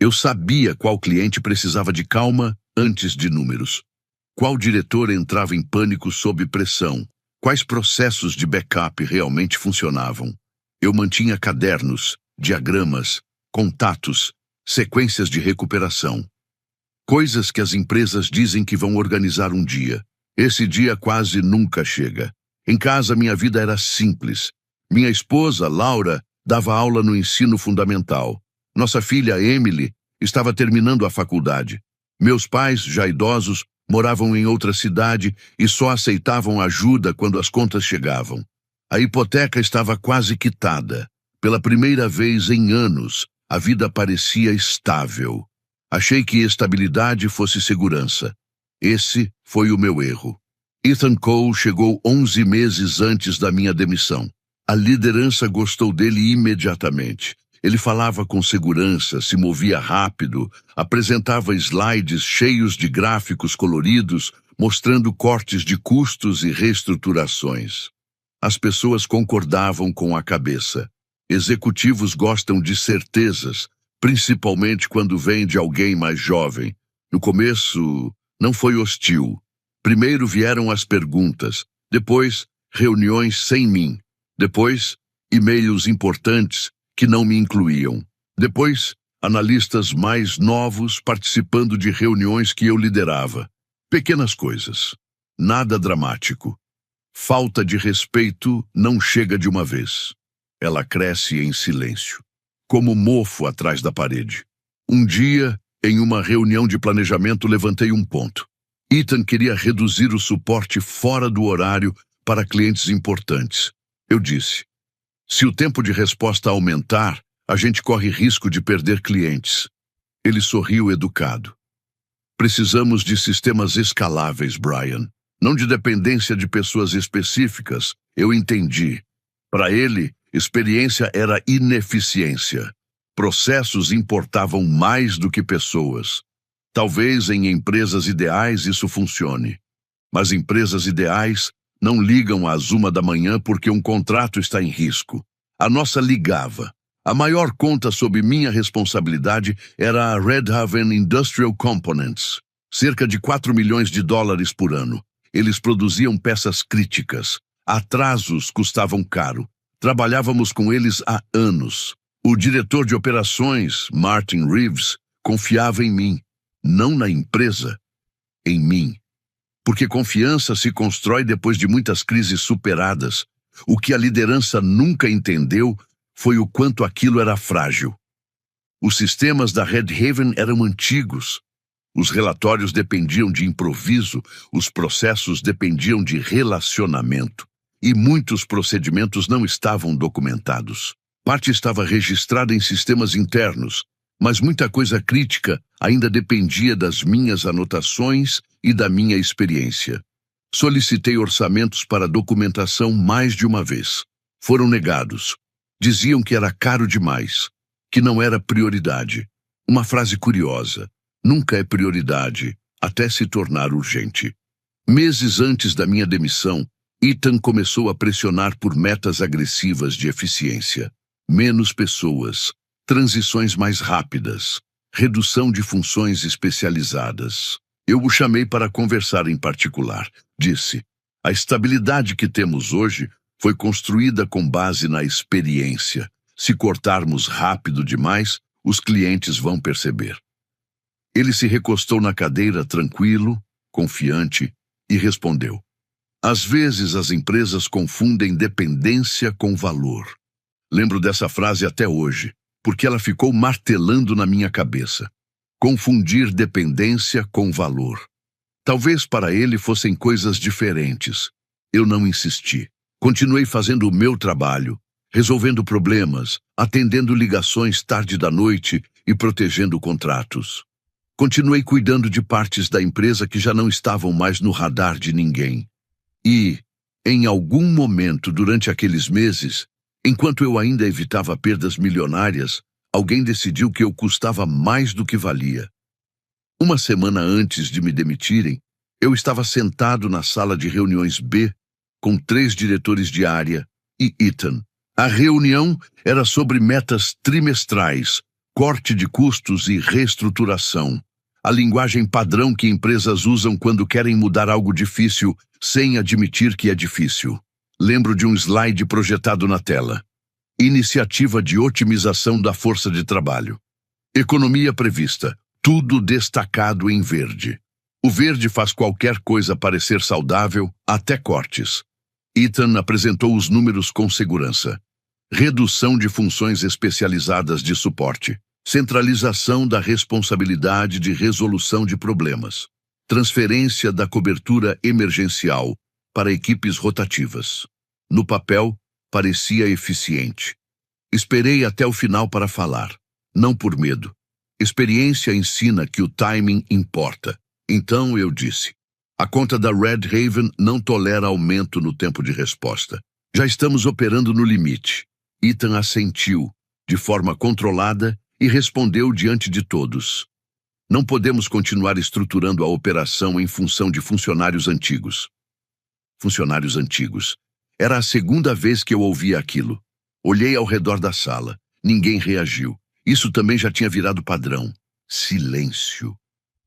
Eu sabia qual cliente precisava de calma antes de números. Qual diretor entrava em pânico sob pressão. Quais processos de backup realmente funcionavam. Eu mantinha cadernos, diagramas, contatos, sequências de recuperação. Coisas que as empresas dizem que vão organizar um dia. Esse dia quase nunca chega. Em casa, minha vida era simples. Minha esposa, Laura, dava aula no ensino fundamental. Nossa filha, Emily, estava terminando a faculdade. Meus pais, já idosos, moravam em outra cidade e só aceitavam ajuda quando as contas chegavam. A hipoteca estava quase quitada. Pela primeira vez em anos, a vida parecia estável. Achei que estabilidade fosse segurança. Esse foi o meu erro. Ethan Cole chegou 11 meses antes da minha demissão. A liderança gostou dele imediatamente. Ele falava com segurança, se movia rápido, apresentava slides cheios de gráficos coloridos, mostrando cortes de custos e reestruturações. As pessoas concordavam com a cabeça. Executivos gostam de certezas, principalmente quando vem de alguém mais jovem. No começo, não foi hostil. Primeiro vieram as perguntas, depois reuniões sem mim, depois e-mails importantes que não me incluíam, depois analistas mais novos participando de reuniões que eu liderava. Pequenas coisas, nada dramático. Falta de respeito não chega de uma vez. Ela cresce em silêncio, como mofo atrás da parede. Um dia, em uma reunião de planejamento, levantei um ponto. Ethan queria reduzir o suporte fora do horário para clientes importantes. Eu disse, se o tempo de resposta aumentar, a gente corre risco de perder clientes. Ele sorriu educado. Precisamos de sistemas escaláveis, Brian. Não de dependência de pessoas específicas. Eu entendi. Para ele, experiência era ineficiência. Processos importavam mais do que pessoas. Talvez em empresas ideais isso funcione. Mas empresas ideais não ligam às 1 da manhã porque um contrato está em risco. A nossa ligava. A maior conta sob minha responsabilidade era a Red Haven Industrial Components. Cerca de $4 milhões por ano. Eles produziam peças críticas. Atrasos custavam caro. Trabalhávamos com eles há anos. O diretor de operações, Martin Reeves, confiava em mim. Não na empresa, em mim. Porque confiança se constrói depois de muitas crises superadas. O que a liderança nunca entendeu foi o quanto aquilo era frágil. Os sistemas da Red Haven eram antigos. Os relatórios dependiam de improviso, os processos dependiam de relacionamento. E muitos procedimentos não estavam documentados. Parte estava registrada em sistemas internos, mas muita coisa crítica ainda dependia das minhas anotações e da minha experiência. Solicitei orçamentos para documentação mais de uma vez. Foram negados. Diziam que era caro demais, que não era prioridade. Uma frase curiosa. Nunca é prioridade, até se tornar urgente. Meses antes da minha demissão, Ethan começou a pressionar por metas agressivas de eficiência. Menos pessoas, transições mais rápidas, redução de funções especializadas. Eu o chamei para conversar em particular. Disse, a estabilidade que temos hoje foi construída com base na experiência. Se cortarmos rápido demais, os clientes vão perceber. Ele se recostou na cadeira tranquilo, confiante, e respondeu. Às vezes as empresas confundem dependência com valor. Lembro dessa frase até hoje, porque ela ficou martelando na minha cabeça. Confundir dependência com valor. Talvez para ele fossem coisas diferentes. Eu não insisti. Continuei fazendo o meu trabalho, resolvendo problemas, atendendo ligações tarde da noite e protegendo contratos. Continuei cuidando de partes da empresa que já não estavam mais no radar de ninguém. E, em algum momento durante aqueles meses, enquanto eu ainda evitava perdas milionárias, alguém decidiu que eu custava mais do que valia. Uma semana antes de me demitirem, eu estava sentado na sala de reuniões B com 3 diretores de área e Ethan. A reunião era sobre metas trimestrais, corte de custos e reestruturação. A linguagem padrão que empresas usam quando querem mudar algo difícil sem admitir que é difícil. Lembro de um slide projetado na tela. Iniciativa de otimização da força de trabalho. Economia prevista. Tudo destacado em verde. O verde faz qualquer coisa parecer saudável, até cortes. Ethan apresentou os números com segurança. Redução de funções especializadas de suporte. Centralização da responsabilidade de resolução de problemas. Transferência da cobertura emergencial para equipes rotativas. No papel, parecia eficiente. Esperei até o final para falar. Não por medo. Experiência ensina que o timing importa. Então eu disse: a conta da Red Raven não tolera aumento no tempo de resposta. Já estamos operando no limite. Ethan assentiu, de forma controlada, e respondeu diante de todos: não podemos continuar estruturando a operação em função de funcionários antigos. Funcionários antigos. Era a segunda vez que eu ouvia aquilo. Olhei ao redor da sala. Ninguém reagiu. Isso também já tinha virado padrão. Silêncio.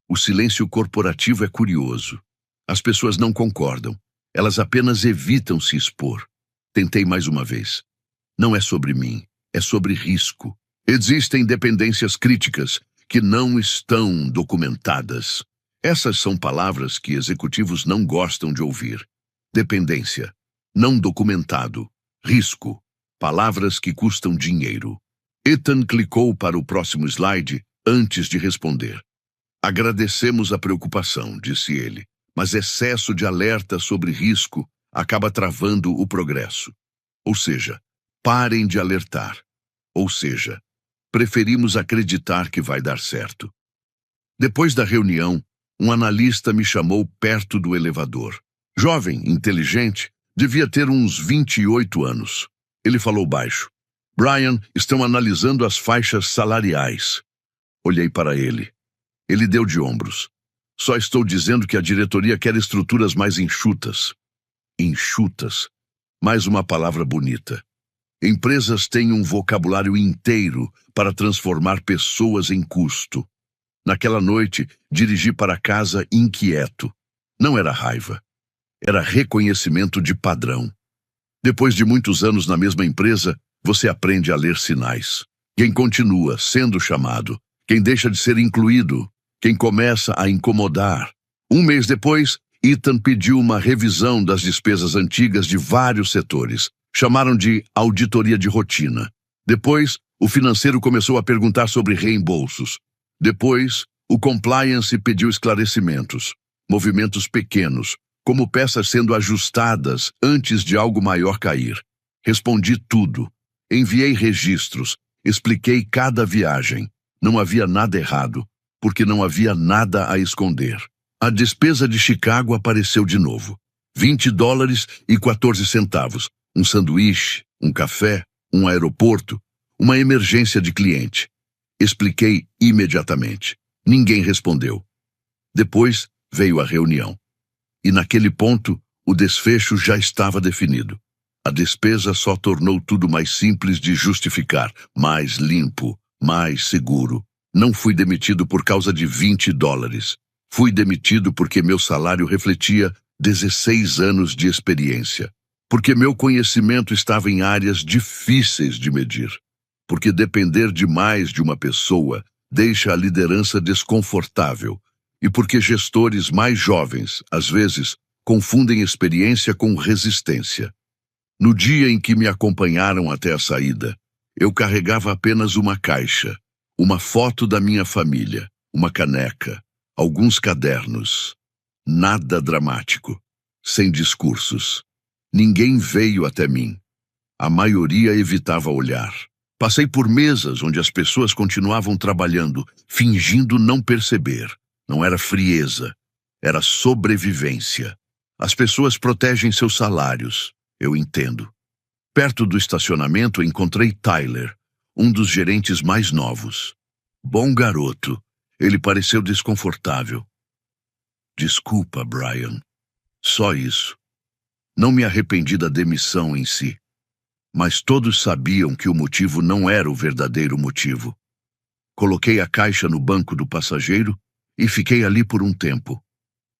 O silêncio corporativo é curioso. As pessoas não concordam. Elas apenas evitam se expor. Tentei mais uma vez. Não é sobre mim. É sobre risco. Existem dependências críticas que não estão documentadas. Essas são palavras que executivos não gostam de ouvir. Dependência. Não documentado. Risco. Palavras que custam dinheiro. Ethan clicou para o próximo slide antes de responder. Agradecemos a preocupação, disse ele, mas excesso de alerta sobre risco acaba travando o progresso. Ou seja, parem de alertar. Ou seja, preferimos acreditar que vai dar certo. Depois da reunião, um analista me chamou perto do elevador. Jovem, inteligente, devia ter uns 28 anos. Ele falou baixo. Brian, estão analisando as faixas salariais. Olhei para ele. Ele deu de ombros. Só estou dizendo que a diretoria quer estruturas mais enxutas. Enxutas. Mais uma palavra bonita. Empresas têm um vocabulário inteiro para transformar pessoas em custo. Naquela noite, dirigi para casa inquieto. Não era raiva. Era reconhecimento de padrão. Depois de muitos anos na mesma empresa, você aprende a ler sinais. Quem continua sendo chamado, quem deixa de ser incluído, quem começa a incomodar. Um mês depois, Ethan pediu uma revisão das despesas antigas de vários setores. Chamaram de auditoria de rotina. Depois, o financeiro começou a perguntar sobre reembolsos. Depois, o compliance pediu esclarecimentos. Movimentos pequenos, como peças sendo ajustadas antes de algo maior cair. Respondi tudo. Enviei registros. Expliquei cada viagem. Não havia nada errado, porque não havia nada a esconder. A despesa de Chicago apareceu de novo. $20,14. Um sanduíche, um café, um aeroporto, uma emergência de cliente. Expliquei imediatamente. Ninguém respondeu. Depois veio a reunião. E naquele ponto, o desfecho já estava definido. A despesa só tornou tudo mais simples de justificar, mais limpo, mais seguro. Não fui demitido por causa de $20. Fui demitido porque meu salário refletia 16 anos de experiência. Porque meu conhecimento estava em áreas difíceis de medir. Porque depender demais de uma pessoa deixa a liderança desconfortável. E porque gestores mais jovens, às vezes, confundem experiência com resistência. No dia em que me acompanharam até a saída, eu carregava apenas uma caixa, uma foto da minha família, uma caneca, alguns cadernos. Nada dramático. Sem discursos. Ninguém veio até mim. A maioria evitava olhar. Passei por mesas onde as pessoas continuavam trabalhando, fingindo não perceber. Não era frieza, era sobrevivência. As pessoas protegem seus salários, eu entendo. Perto do estacionamento encontrei Tyler, um dos gerentes mais novos. Bom garoto, ele pareceu desconfortável. Desculpa, Brian. Só isso. Não me arrependi da demissão em si. Mas todos sabiam que o motivo não era o verdadeiro motivo. Coloquei a caixa no banco do passageiro e fiquei ali por um tempo.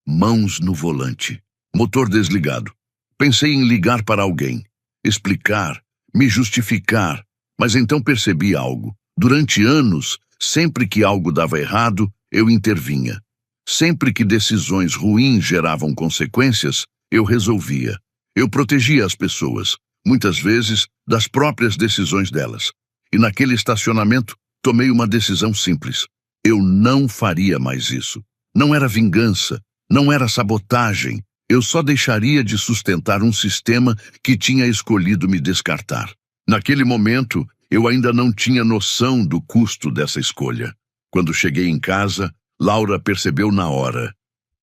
Mãos no volante. Motor desligado. Pensei em ligar para alguém, explicar, me justificar, mas então percebi algo. Durante anos, sempre que algo dava errado, eu intervinha. Sempre que decisões ruins geravam consequências, eu resolvia. Eu protegia as pessoas, muitas vezes das próprias decisões delas. E naquele estacionamento, tomei uma decisão simples. Eu não faria mais isso. Não era vingança, não era sabotagem. Eu só deixaria de sustentar um sistema que tinha escolhido me descartar. Naquele momento, eu ainda não tinha noção do custo dessa escolha. Quando cheguei em casa, Laura percebeu na hora.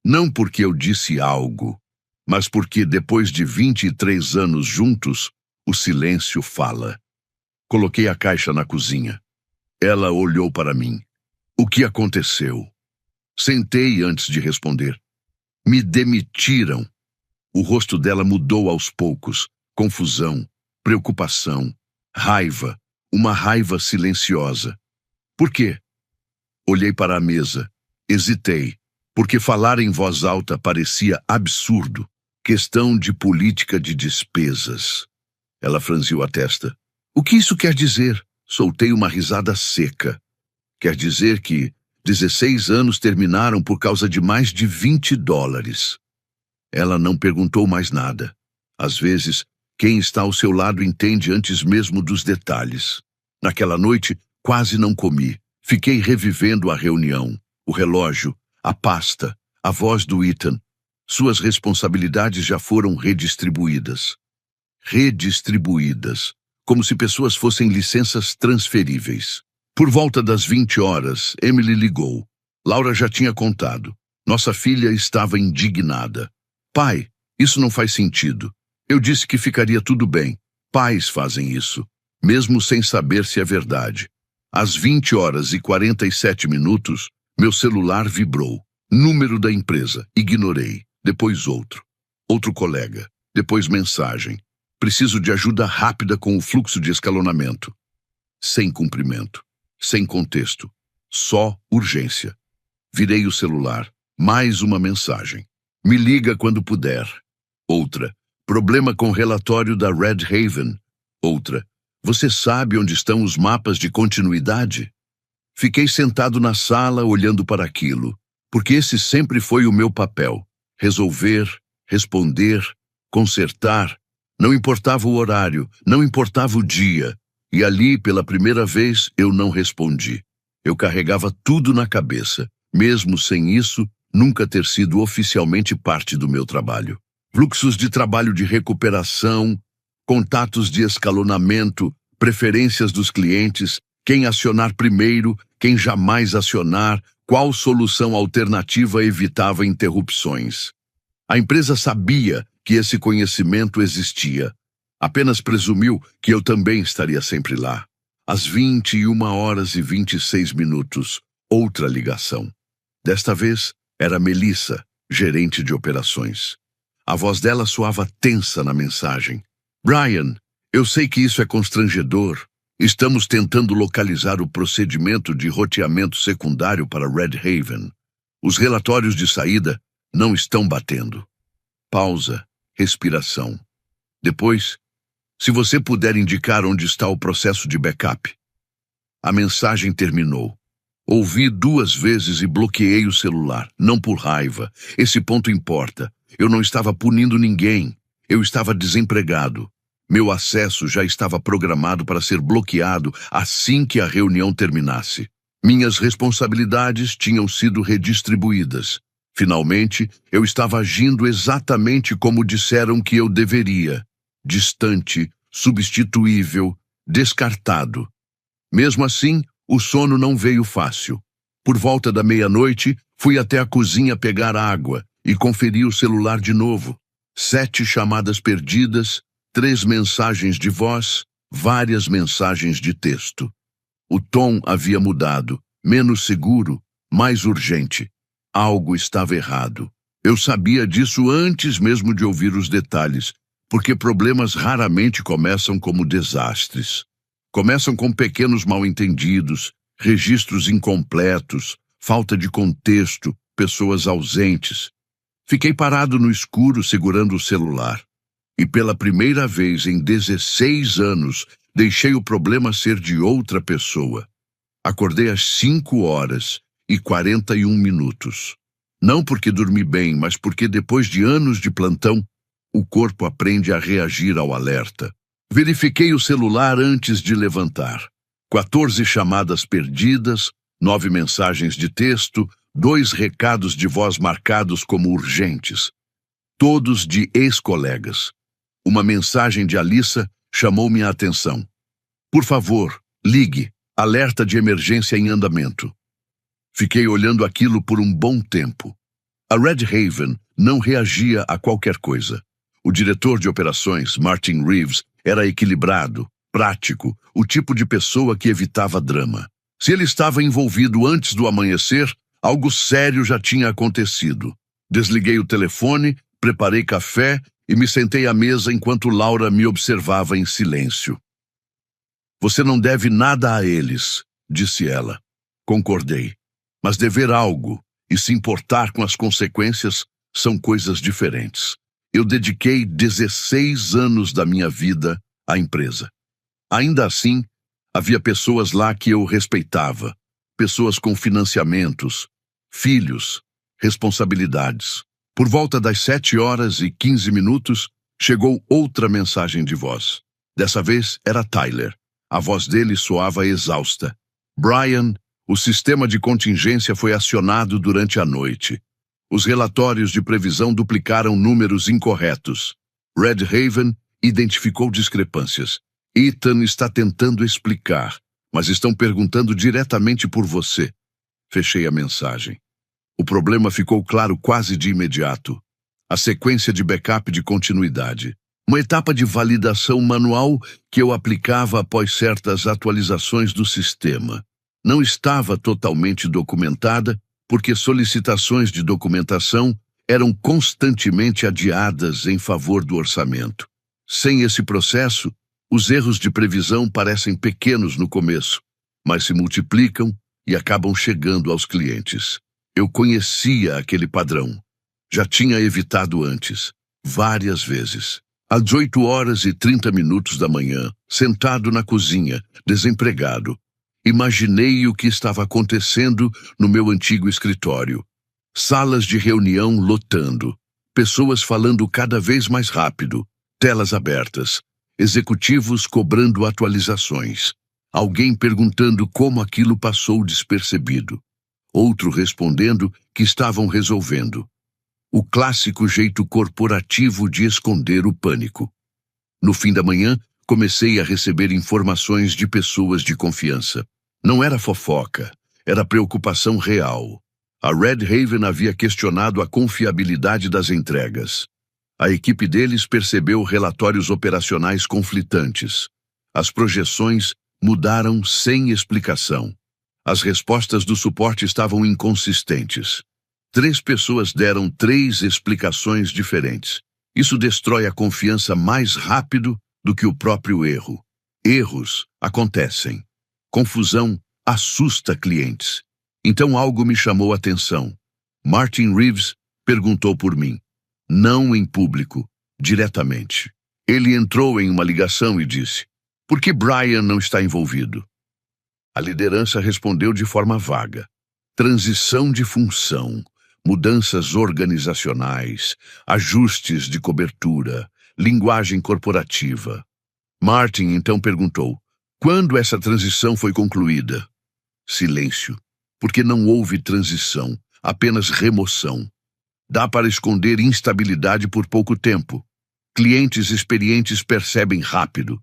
Não porque eu disse algo, mas porque depois de 23 anos juntos, o silêncio fala. Coloquei a caixa na cozinha. Ela olhou para mim. O que aconteceu? Sentei antes de responder. Me demitiram. O rosto dela mudou aos poucos. Confusão, preocupação, raiva, uma raiva silenciosa. Por quê? Olhei para a mesa. Hesitei, porque falar em voz alta parecia absurdo. Questão de política de despesas. Ela franziu a testa. O que isso quer dizer? Soltei uma risada seca. Quer dizer que 16 anos terminaram por causa de mais de $20. Ela não perguntou mais nada. Às vezes, quem está ao seu lado entende antes mesmo dos detalhes. Naquela noite, quase não comi. Fiquei revivendo a reunião, o relógio, a pasta, a voz do Ethan. Suas responsabilidades já foram redistribuídas. Redistribuídas, como se pessoas fossem licenças transferíveis. Por volta das 20 horas, Emily ligou. Laura já tinha contado. Nossa filha estava indignada. Pai, isso não faz sentido. Eu disse que ficaria tudo bem. Pais fazem isso, mesmo sem saber se é verdade. Às 20 horas e 47 minutos, meu celular vibrou. Número da empresa. Ignorei. Depois outro. Outro colega. Depois mensagem. Preciso de ajuda rápida com o fluxo de escalonamento. Sem cumprimento. Sem contexto. Só urgência. Virei o celular. Mais uma mensagem. Me liga quando puder. Outra. Problema com relatório da Red Haven. Outra. Você sabe onde estão os mapas de continuidade? Fiquei sentado na sala olhando para aquilo, porque esse sempre foi o meu papel. Resolver, responder, consertar. Não importava o horário, não importava o dia. E ali, pela primeira vez, eu não respondi. Eu carregava tudo na cabeça, mesmo sem isso nunca ter sido oficialmente parte do meu trabalho. Fluxos de trabalho de recuperação, contatos de escalonamento, preferências dos clientes, quem acionar primeiro, quem jamais acionar, qual solução alternativa evitava interrupções. A empresa sabia que esse conhecimento existia. Apenas presumiu que eu também estaria sempre lá. Às 21 horas e 26 minutos, outra ligação. Desta vez, era Melissa, gerente de operações. A voz dela soava tensa na mensagem. Brian, eu sei que isso é constrangedor. Estamos tentando localizar o procedimento de roteamento secundário para Red Haven. Os relatórios de saída não estão batendo. Pausa, respiração. Depois, se você puder indicar onde está o processo de backup. A mensagem terminou. Ouvi 2 vezes e bloqueei o celular, não por raiva. Esse ponto importa. Eu não estava punindo ninguém. Eu estava desempregado. Meu acesso já estava programado para ser bloqueado assim que a reunião terminasse. Minhas responsabilidades tinham sido redistribuídas. Finalmente, eu estava agindo exatamente como disseram que eu deveria. Distante, substituível, descartado. Mesmo assim, o sono não veio fácil. Por volta da meia-noite, fui até a cozinha pegar água e conferi o celular de novo. 7 chamadas perdidas, 3 mensagens de voz, várias mensagens de texto. O tom havia mudado, menos seguro, mais urgente. Algo estava errado. Eu sabia disso antes mesmo de ouvir os detalhes, porque problemas raramente começam como desastres. Começam com pequenos mal-entendidos, registros incompletos, falta de contexto, pessoas ausentes. Fiquei parado no escuro segurando o celular. E pela primeira vez em 16 anos, deixei o problema ser de outra pessoa. Acordei às 5h41. Não porque dormi bem, mas porque depois de anos de plantão, o corpo aprende a reagir ao alerta. Verifiquei o celular antes de levantar. 14 chamadas perdidas, 9 mensagens de texto, 2 recados de voz marcados como urgentes. Todos de ex-colegas. Uma mensagem de Alissa chamou minha atenção. Por favor, ligue. Alerta de emergência em andamento. Fiquei olhando aquilo por um bom tempo. A Red Haven não reagia a qualquer coisa. O diretor de operações, Martin Reeves, era equilibrado, prático, o tipo de pessoa que evitava drama. Se ele estava envolvido antes do amanhecer, algo sério já tinha acontecido. Desliguei o telefone, preparei café e me sentei à mesa enquanto Laura me observava em silêncio. Você não deve nada a eles, disse ela. Concordei. Mas dever algo e se importar com as consequências são coisas diferentes. Eu dediquei 16 anos da minha vida à empresa. Ainda assim, havia pessoas lá que eu respeitava. Pessoas com financiamentos, filhos, responsabilidades. Por volta das 7h15, chegou outra mensagem de voz. Dessa vez era Tyler. A voz dele soava exausta. Brian, o sistema de contingência foi acionado durante a noite. Os relatórios de previsão duplicaram números incorretos. Red Haven identificou discrepâncias. Ethan está tentando explicar, mas estão perguntando diretamente por você. Fechei a mensagem. O problema ficou claro quase de imediato. A sequência de backup de continuidade. Uma etapa de validação manual que eu aplicava após certas atualizações do sistema. Não estava totalmente documentada, porque solicitações de documentação eram constantemente adiadas em favor do orçamento. Sem esse processo, os erros de previsão parecem pequenos no começo, mas se multiplicam e acabam chegando aos clientes. Eu conhecia aquele padrão. Já tinha evitado antes, várias vezes. Às 8h30 da manhã, sentado na cozinha, desempregado, imaginei o que estava acontecendo no meu antigo escritório. Salas de reunião lotando, pessoas falando cada vez mais rápido, telas abertas, executivos cobrando atualizações, alguém perguntando como aquilo passou despercebido, outro respondendo que estavam resolvendo. O clássico jeito corporativo de esconder o pânico. No fim da manhã, comecei a receber informações de pessoas de confiança. Não era fofoca, era preocupação real. A Red Haven havia questionado a confiabilidade das entregas. A equipe deles percebeu relatórios operacionais conflitantes. As projeções mudaram sem explicação. As respostas do suporte estavam inconsistentes. 3 pessoas deram 3 explicações diferentes. Isso destrói a confiança mais rápido do que o próprio erro. Erros acontecem. Confusão assusta clientes. Então algo me chamou a atenção. Martin Reeves perguntou por mim. Não em público, diretamente. Ele entrou em uma ligação e disse: "Por que Brian não está envolvido?" A liderança respondeu de forma vaga. Transição de função, mudanças organizacionais, ajustes de cobertura, linguagem corporativa. Martin então perguntou: "Quando essa transição foi concluída?" Silêncio, porque não houve transição, apenas remoção. Dá para esconder instabilidade por pouco tempo. Clientes experientes percebem rápido.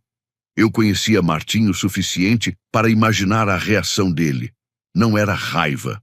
Eu conhecia Martin o suficiente para imaginar a reação dele. Não era raiva.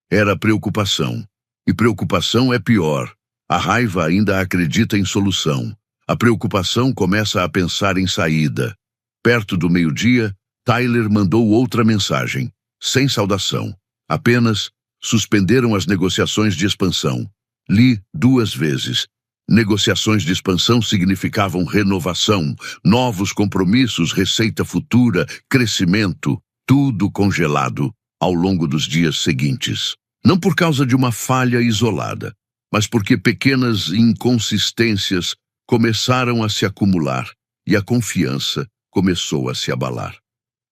Era preocupação. E preocupação é pior. A raiva ainda acredita em solução. A preocupação começa a pensar em saída. Perto do meio-dia, Tyler mandou outra mensagem, sem saudação. Apenas suspenderam as negociações de expansão. Li 2 vezes. Negociações de expansão significavam renovação, novos compromissos, receita futura, crescimento, tudo congelado ao longo dos dias seguintes. Não por causa de uma falha isolada, mas porque pequenas inconsistências começaram a se acumular e a confiança começou a se abalar.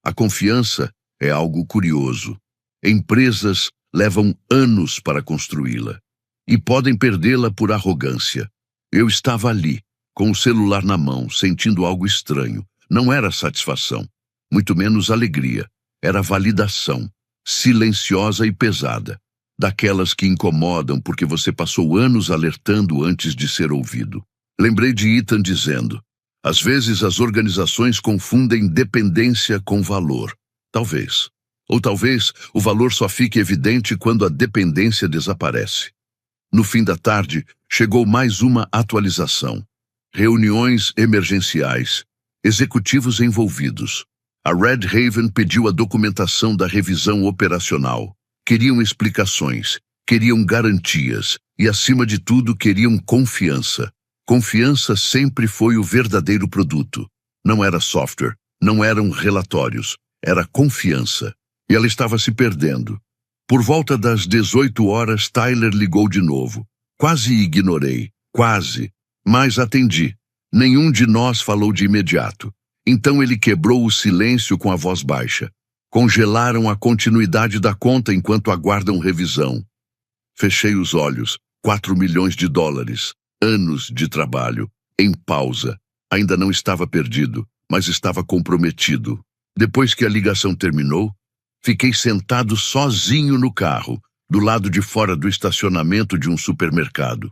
A confiança é algo curioso. Empresas levam anos para construí-la e podem perdê-la por arrogância. Eu estava ali, com o celular na mão, sentindo algo estranho. Não era satisfação, muito menos alegria. Era validação, silenciosa e pesada. Daquelas que incomodam porque você passou anos alertando antes de ser ouvido. Lembrei de Ethan dizendo: às vezes as organizações confundem dependência com valor. Talvez. Ou talvez o valor só fique evidente quando a dependência desaparece. No fim da tarde, chegou mais uma atualização. Reuniões emergenciais. Executivos envolvidos. A Red Haven pediu a documentação da revisão operacional. Queriam explicações, queriam garantias e, acima de tudo, queriam confiança. Confiança sempre foi o verdadeiro produto. Não era software, não eram relatórios, era confiança. E ela estava se perdendo. Por volta das 18 horas, Tyler ligou de novo. Quase ignorei, quase, mas atendi. Nenhum de nós falou de imediato. Então ele quebrou o silêncio com a voz baixa. Congelaram a continuidade da conta enquanto aguardam revisão. Fechei os olhos. 4 milhões de dólares. Anos de trabalho. Em pausa. Ainda não estava perdido, mas estava comprometido. Depois que a ligação terminou, fiquei sentado sozinho no carro, do lado de fora do estacionamento de um supermercado.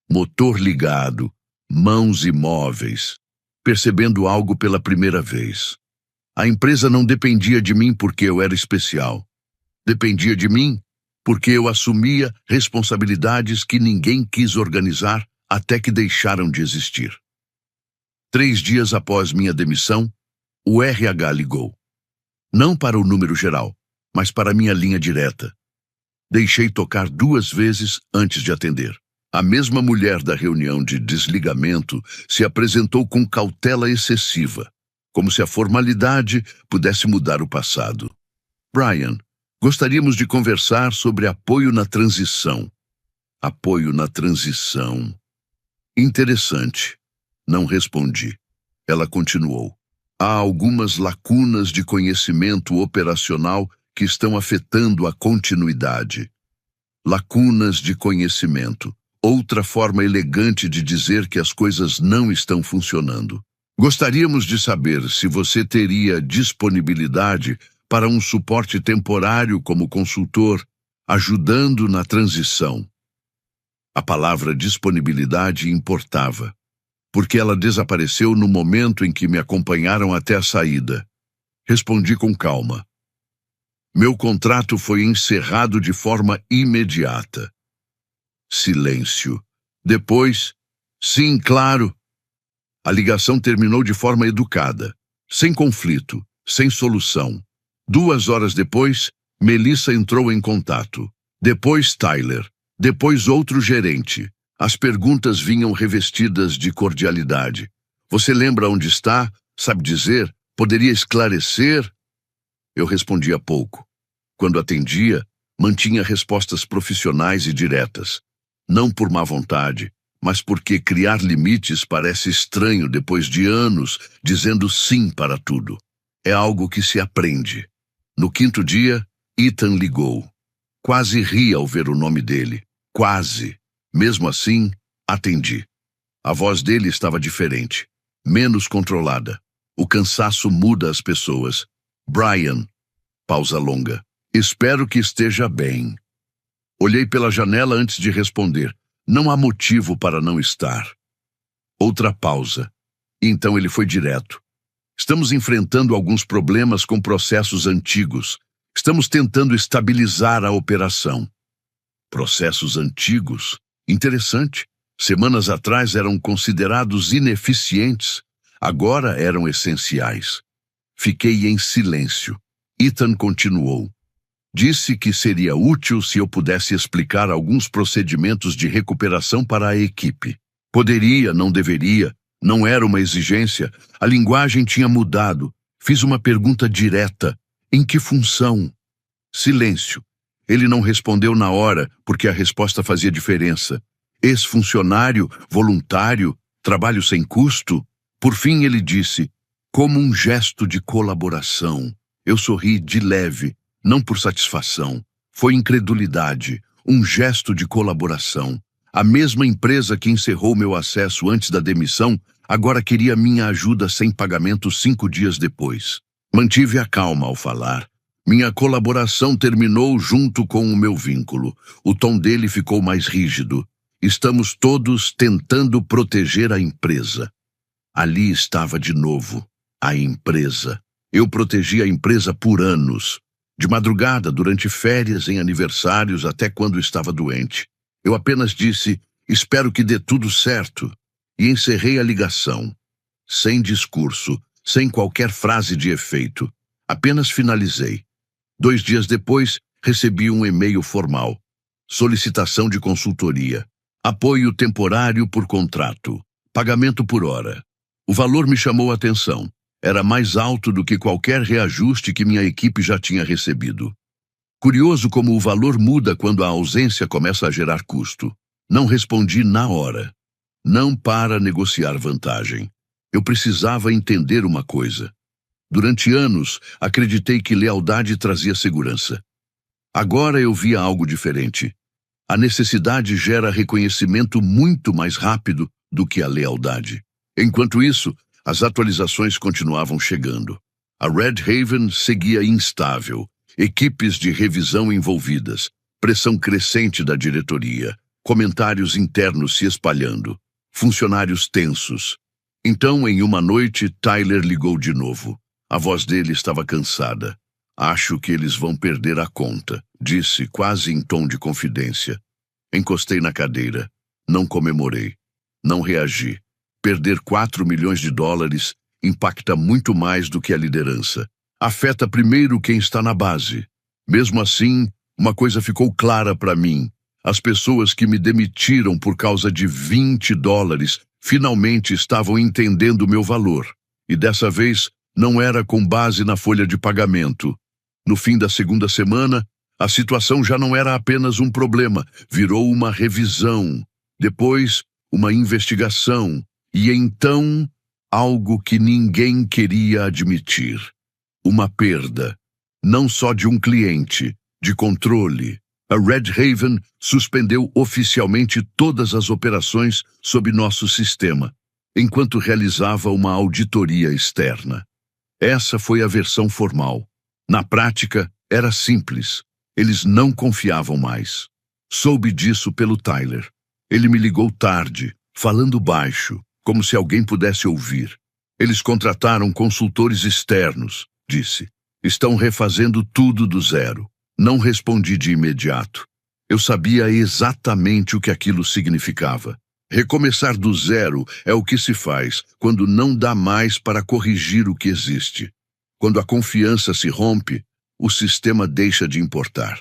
Motor ligado, mãos imóveis, percebendo algo pela primeira vez. A empresa não dependia de mim porque eu era especial. Dependia de mim porque eu assumia responsabilidades que ninguém quis organizar até que deixaram de existir. 3 dias após minha demissão, o RH ligou. Não para o número geral, mas para minha linha direta. Deixei tocar 2 vezes antes de atender. A mesma mulher da reunião de desligamento se apresentou com cautela excessiva, como se a formalidade pudesse mudar o passado. Brian, gostaríamos de conversar sobre apoio na transição. Apoio na transição. Interessante. Não respondi. Ela continuou. Há algumas lacunas de conhecimento operacional que estão afetando a continuidade. Lacunas de conhecimento. Outra forma elegante de dizer que as coisas não estão funcionando. Gostaríamos de saber se você teria disponibilidade para um suporte temporário como consultor, ajudando na transição. A palavra disponibilidade importava, porque ela desapareceu no momento em que me acompanharam até a saída. Respondi com calma. Meu contrato foi encerrado de forma imediata. Silêncio. Depois, sim, claro. A ligação terminou de forma educada, sem conflito, sem solução. 2 horas depois, Melissa entrou em contato. Depois Tyler. Depois outro gerente. As perguntas vinham revestidas de cordialidade. Você lembra onde está? Sabe dizer? Poderia esclarecer? Eu respondia pouco. Quando atendia, mantinha respostas profissionais e diretas. Não por má vontade, mas porque criar limites parece estranho depois de anos dizendo sim para tudo. É algo que se aprende. No 5º dia, Ethan ligou. Quase ri ao ver o nome dele. Quase. Mesmo assim, atendi. A voz dele estava diferente, menos controlada. O cansaço muda as pessoas. Brian. Pausa longa. Espero que esteja bem. Olhei pela janela antes de responder. Não há motivo para não estar. Outra pausa. E então ele foi direto. Estamos enfrentando alguns problemas com processos antigos. Estamos tentando estabilizar a operação. Processos antigos? Interessante. Semanas atrás eram considerados ineficientes. Agora eram essenciais. Fiquei em silêncio. Ethan continuou. Disse que seria útil se eu pudesse explicar alguns procedimentos de recuperação para a equipe. Poderia, não deveria, não era uma exigência. A linguagem tinha mudado. Fiz uma pergunta direta. Em que função? Silêncio. Ele não respondeu na hora, porque a resposta fazia diferença. Ex-funcionário, voluntário, trabalho sem custo? Por fim ele disse, como um gesto de colaboração. Eu sorri de leve, não por satisfação. Foi incredulidade, um gesto de colaboração. A mesma empresa que encerrou meu acesso antes da demissão, agora queria minha ajuda sem pagamento 5 dias depois. Mantive a calma ao falar. Minha colaboração terminou junto com o meu vínculo. O tom dele ficou mais rígido. Estamos todos tentando proteger a empresa. Ali estava de novo, a empresa. Eu protegi a empresa por anos. De madrugada, durante férias, em aniversários, até quando estava doente. Eu apenas disse, espero que dê tudo certo. E encerrei a ligação. Sem discurso, sem qualquer frase de efeito. Apenas finalizei. 2 dias depois, recebi um e-mail formal. Solicitação de consultoria. Apoio temporário por contrato. Pagamento por hora. O valor me chamou a atenção. Era mais alto do que qualquer reajuste que minha equipe já tinha recebido. Curioso como o valor muda quando a ausência começa a gerar custo. Não respondi na hora. Não para negociar vantagem. Eu precisava entender uma coisa. Durante anos, acreditei que lealdade trazia segurança. Agora eu via algo diferente. A necessidade gera reconhecimento muito mais rápido do que a lealdade. Enquanto isso, as atualizações continuavam chegando. A Red Haven seguia instável, equipes de revisão envolvidas, pressão crescente da diretoria, comentários internos se espalhando, funcionários tensos. Então, em uma noite, Tyler ligou de novo. A voz dele estava cansada. Acho que eles vão perder a conta, disse, quase em tom de confidência. Encostei na cadeira. Não comemorei. Não reagi. Perder 4 milhões de dólares impacta muito mais do que a liderança. Afeta primeiro quem está na base. Mesmo assim, uma coisa ficou clara para mim. As pessoas que me demitiram por causa de 20 dólares finalmente estavam entendendo o meu valor. E dessa vez, não era com base na folha de pagamento. No fim da segunda semana, a situação já não era apenas um problema, virou uma revisão. Depois, uma investigação. E então, algo que ninguém queria admitir. Uma perda. Não só de um cliente, de controle. A Red Haven suspendeu oficialmente todas as operações sob nosso sistema, enquanto realizava uma auditoria externa. Essa foi a versão formal. Na prática, era simples. Eles não confiavam mais. Soube disso pelo Tyler. Ele me ligou tarde, falando baixo, como se alguém pudesse ouvir. Eles contrataram consultores externos, disse. Estão refazendo tudo do zero. Não respondi de imediato. Eu sabia exatamente o que aquilo significava. Recomeçar do zero é o que se faz quando não dá mais para corrigir o que existe. Quando a confiança se rompe, o sistema deixa de importar.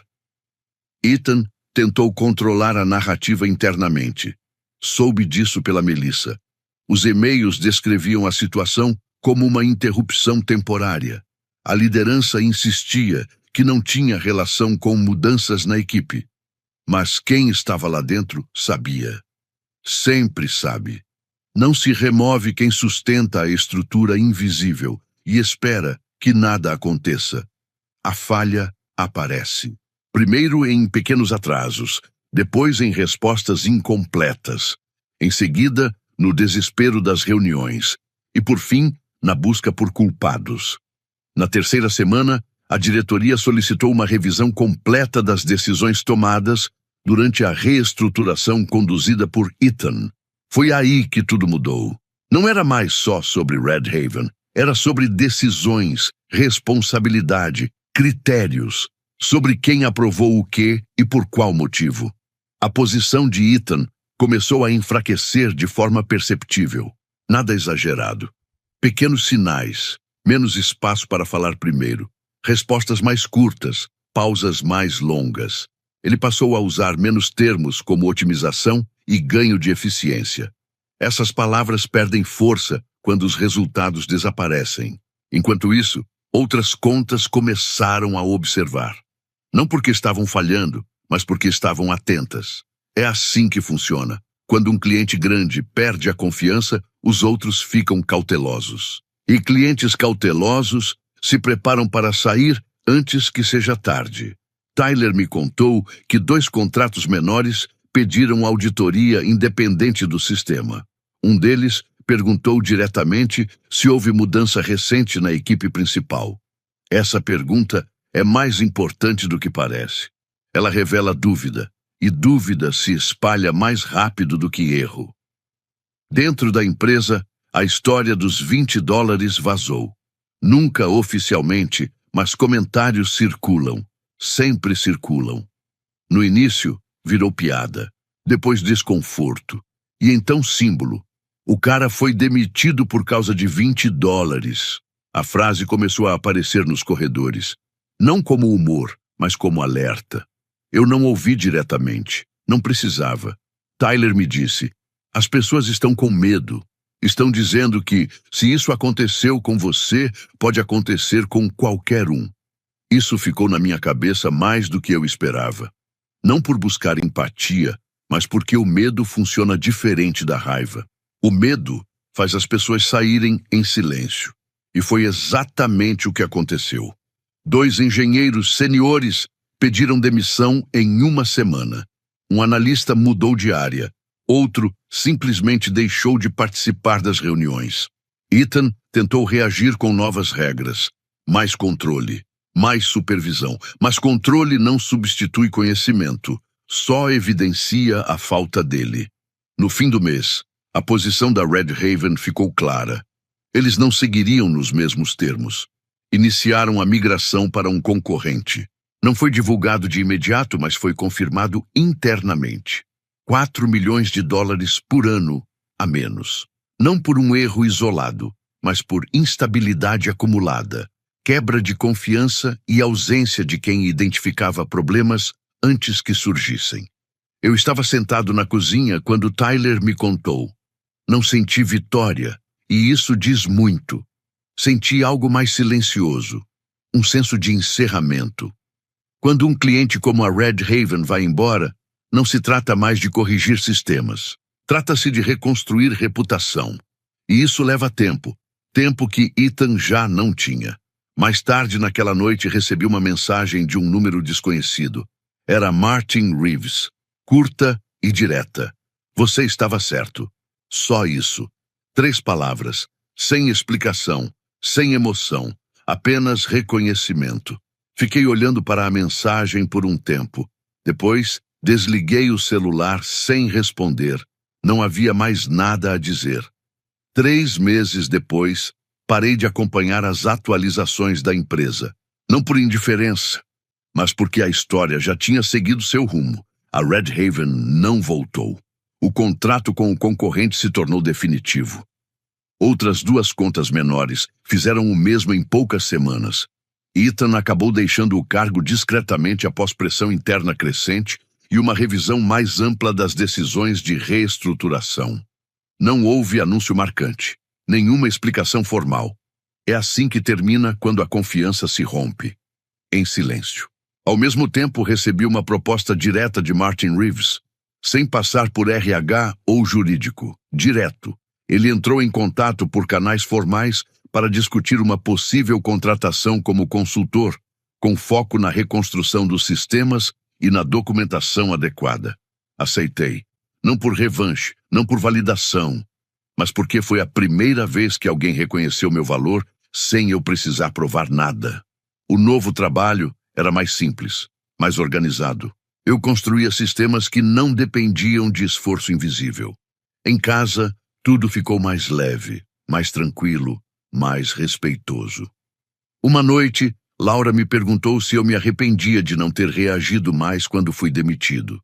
Ethan tentou controlar a narrativa internamente. Soube disso pela Melissa. Os e-mails descreviam a situação como uma interrupção temporária. A liderança insistia que não tinha relação com mudanças na equipe. Mas quem estava lá dentro sabia. Sempre sabe. Não se remove quem sustenta a estrutura invisível e espera que nada aconteça. A falha aparece. Primeiro em pequenos atrasos, depois em respostas incompletas. Em seguida, no desespero das reuniões. E por fim, na busca por culpados. Na terceira semana, a diretoria solicitou uma revisão completa das decisões tomadas, durante a reestruturação conduzida por Ethan. Foi aí que tudo mudou. Não era mais só sobre Red Haven, era sobre decisões, responsabilidade, critérios, sobre quem aprovou o quê e por qual motivo. A posição de Ethan começou a enfraquecer de forma perceptível. Nada exagerado. Pequenos sinais, menos espaço para falar primeiro, respostas mais curtas, pausas mais longas. Ele passou a usar menos termos como otimização e ganho de eficiência. Essas palavras perdem força quando os resultados desaparecem. Enquanto isso, outras contas começaram a observar. Não porque estavam falhando, mas porque estavam atentas. É assim que funciona. Quando um cliente grande perde a confiança, os outros ficam cautelosos. E clientes cautelosos se preparam para sair antes que seja tarde. Tyler me contou que 2 contratos menores pediram auditoria independente do sistema. Um deles perguntou diretamente se houve mudança recente na equipe principal. Essa pergunta é mais importante do que parece. Ela revela dúvida, e dúvida se espalha mais rápido do que erro. Dentro da empresa, a história dos $20 vazou. Nunca oficialmente, mas comentários circulam. Sempre circulam. No início, virou piada. Depois desconforto. E então símbolo. O cara foi demitido por causa de $20. A frase começou a aparecer nos corredores. Não como humor, mas como alerta. Eu não ouvi diretamente. Não precisava. Tyler me disse, as pessoas estão com medo. Estão dizendo que, se isso aconteceu com você, pode acontecer com qualquer um. Isso ficou na minha cabeça mais do que eu esperava. Não por buscar empatia, mas porque o medo funciona diferente da raiva. O medo faz as pessoas saírem em silêncio. E foi exatamente o que aconteceu. 2 engenheiros seniores pediram demissão em uma semana. Um analista mudou de área. Outro simplesmente deixou de participar das reuniões. Ethan tentou reagir com novas regras. Mais controle, mais supervisão. Mas controle não substitui conhecimento. Só evidencia a falta dele. No fim do mês, a posição da Red Haven ficou clara. Eles não seguiriam nos mesmos termos. Iniciaram a migração para um concorrente. Não foi divulgado de imediato, mas foi confirmado internamente. $4 milhões por ano a menos. Não por um erro isolado, mas por instabilidade acumulada, quebra de confiança e ausência de quem identificava problemas antes que surgissem. Eu estava sentado na cozinha quando Tyler me contou. Não senti vitória, e isso diz muito. Senti algo mais silencioso, um senso de encerramento. Quando um cliente como a Red Haven vai embora, não se trata mais de corrigir sistemas. Trata-se de reconstruir reputação. E isso leva tempo. Tempo que Ethan já não tinha. Mais tarde naquela noite recebi uma mensagem de um número desconhecido. Era Martin Reeves. Curta e direta. Você estava certo. Só isso. 3 palavras. Sem explicação. Sem emoção. Apenas reconhecimento. Fiquei olhando para a mensagem por um tempo. Depois, desliguei o celular sem responder. Não havia mais nada a dizer. 3 meses depois, parei de acompanhar as atualizações da empresa. Não por indiferença, mas porque a história já tinha seguido seu rumo. A Red Haven não voltou. O contrato com o concorrente se tornou definitivo. Outras 2 contas menores fizeram o mesmo em poucas semanas. Ethan acabou deixando o cargo discretamente após pressão interna crescente e uma revisão mais ampla das decisões de reestruturação. Não houve anúncio marcante, nenhuma explicação formal. É assim que termina quando a confiança se rompe. Em silêncio. Ao mesmo tempo, recebi uma proposta direta de Martin Reeves, sem passar por RH ou jurídico, direto. Ele entrou em contato por canais formais para discutir uma possível contratação como consultor, com foco na reconstrução dos sistemas e na documentação adequada. Aceitei. Não por revanche, não por validação, mas porque foi a primeira vez que alguém reconheceu meu valor sem eu precisar provar nada. O novo trabalho era mais simples, mais organizado, Eu construía sistemas que não dependiam de esforço invisível. Em casa, tudo ficou mais leve, mais tranquilo, mais respeitoso. Uma noite, Laura me perguntou se eu me arrependia de não ter reagido mais quando fui demitido.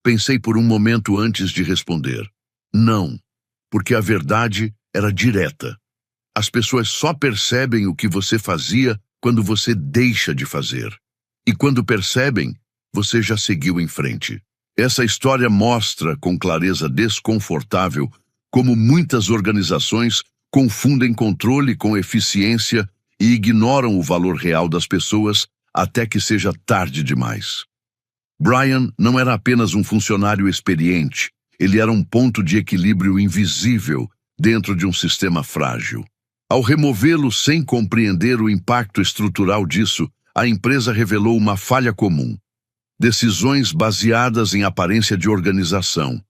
Pensei por um momento antes de responder. Não, porque a verdade era direta. As pessoas só percebem o que você fazia quando você deixa de fazer. E quando percebem, você já seguiu em frente. Essa história mostra com clareza desconfortável como muitas organizações confundem controle com eficiência e ignoram o valor real das pessoas até que seja tarde demais. Brian não era apenas um funcionário experiente, ele era um ponto de equilíbrio invisível dentro de um sistema frágil. Ao removê-lo sem compreender o impacto estrutural disso, a empresa revelou uma falha comum: decisões baseadas em aparência de organização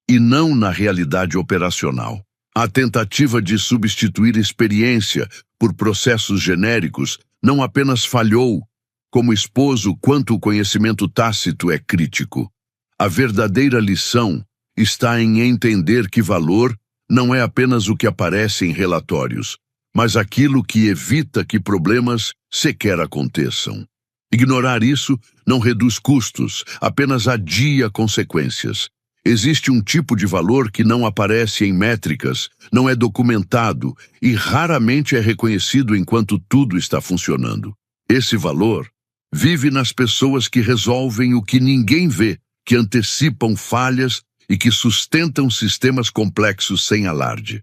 e não na realidade operacional. A tentativa de substituir experiência por processos genéricos não apenas falhou, como expôs o quanto o conhecimento tácito é crítico. A verdadeira lição está em entender que valor não é apenas o que aparece em relatórios, mas aquilo que evita que problemas sequer aconteçam. Ignorar isso não reduz custos, apenas adia consequências. Existe um tipo de valor que não aparece em métricas, não é documentado e raramente é reconhecido enquanto tudo está funcionando. Esse valor vive nas pessoas que resolvem o que ninguém vê, que antecipam falhas e que sustentam sistemas complexos sem alarde.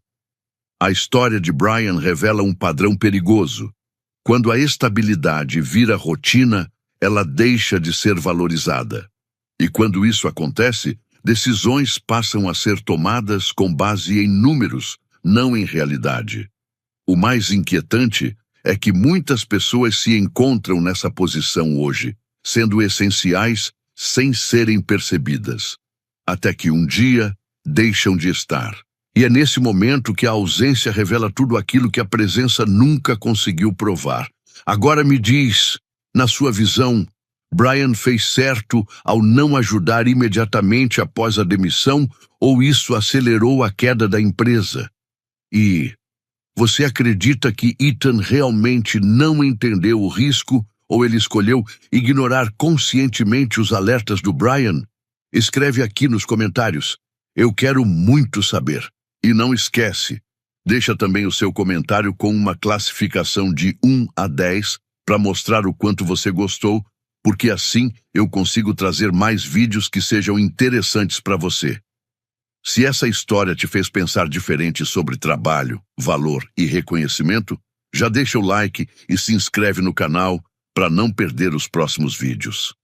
A história de Brian revela um padrão perigoso. Quando a estabilidade vira rotina, ela deixa de ser valorizada. E quando isso acontece, decisões passam a ser tomadas com base em números, não em realidade. O mais inquietante é que muitas pessoas se encontram nessa posição hoje, sendo essenciais sem serem percebidas, até que um dia deixam de estar. E é nesse momento que a ausência revela tudo aquilo que a presença nunca conseguiu provar. Agora me diz, na sua visão, Brian fez certo ao não ajudar imediatamente após a demissão ou isso acelerou a queda da empresa? E você acredita que Ethan realmente não entendeu o risco ou ele escolheu ignorar conscientemente os alertas do Brian? Escreve aqui nos comentários. Eu quero muito saber. E não esquece, deixa também o seu comentário com uma classificação de 1 a 10 para mostrar o quanto você gostou, porque assim eu consigo trazer mais vídeos que sejam interessantes para você. Se essa história te fez pensar diferente sobre trabalho, valor e reconhecimento, já deixa o like e se inscreve no canal para não perder os próximos vídeos.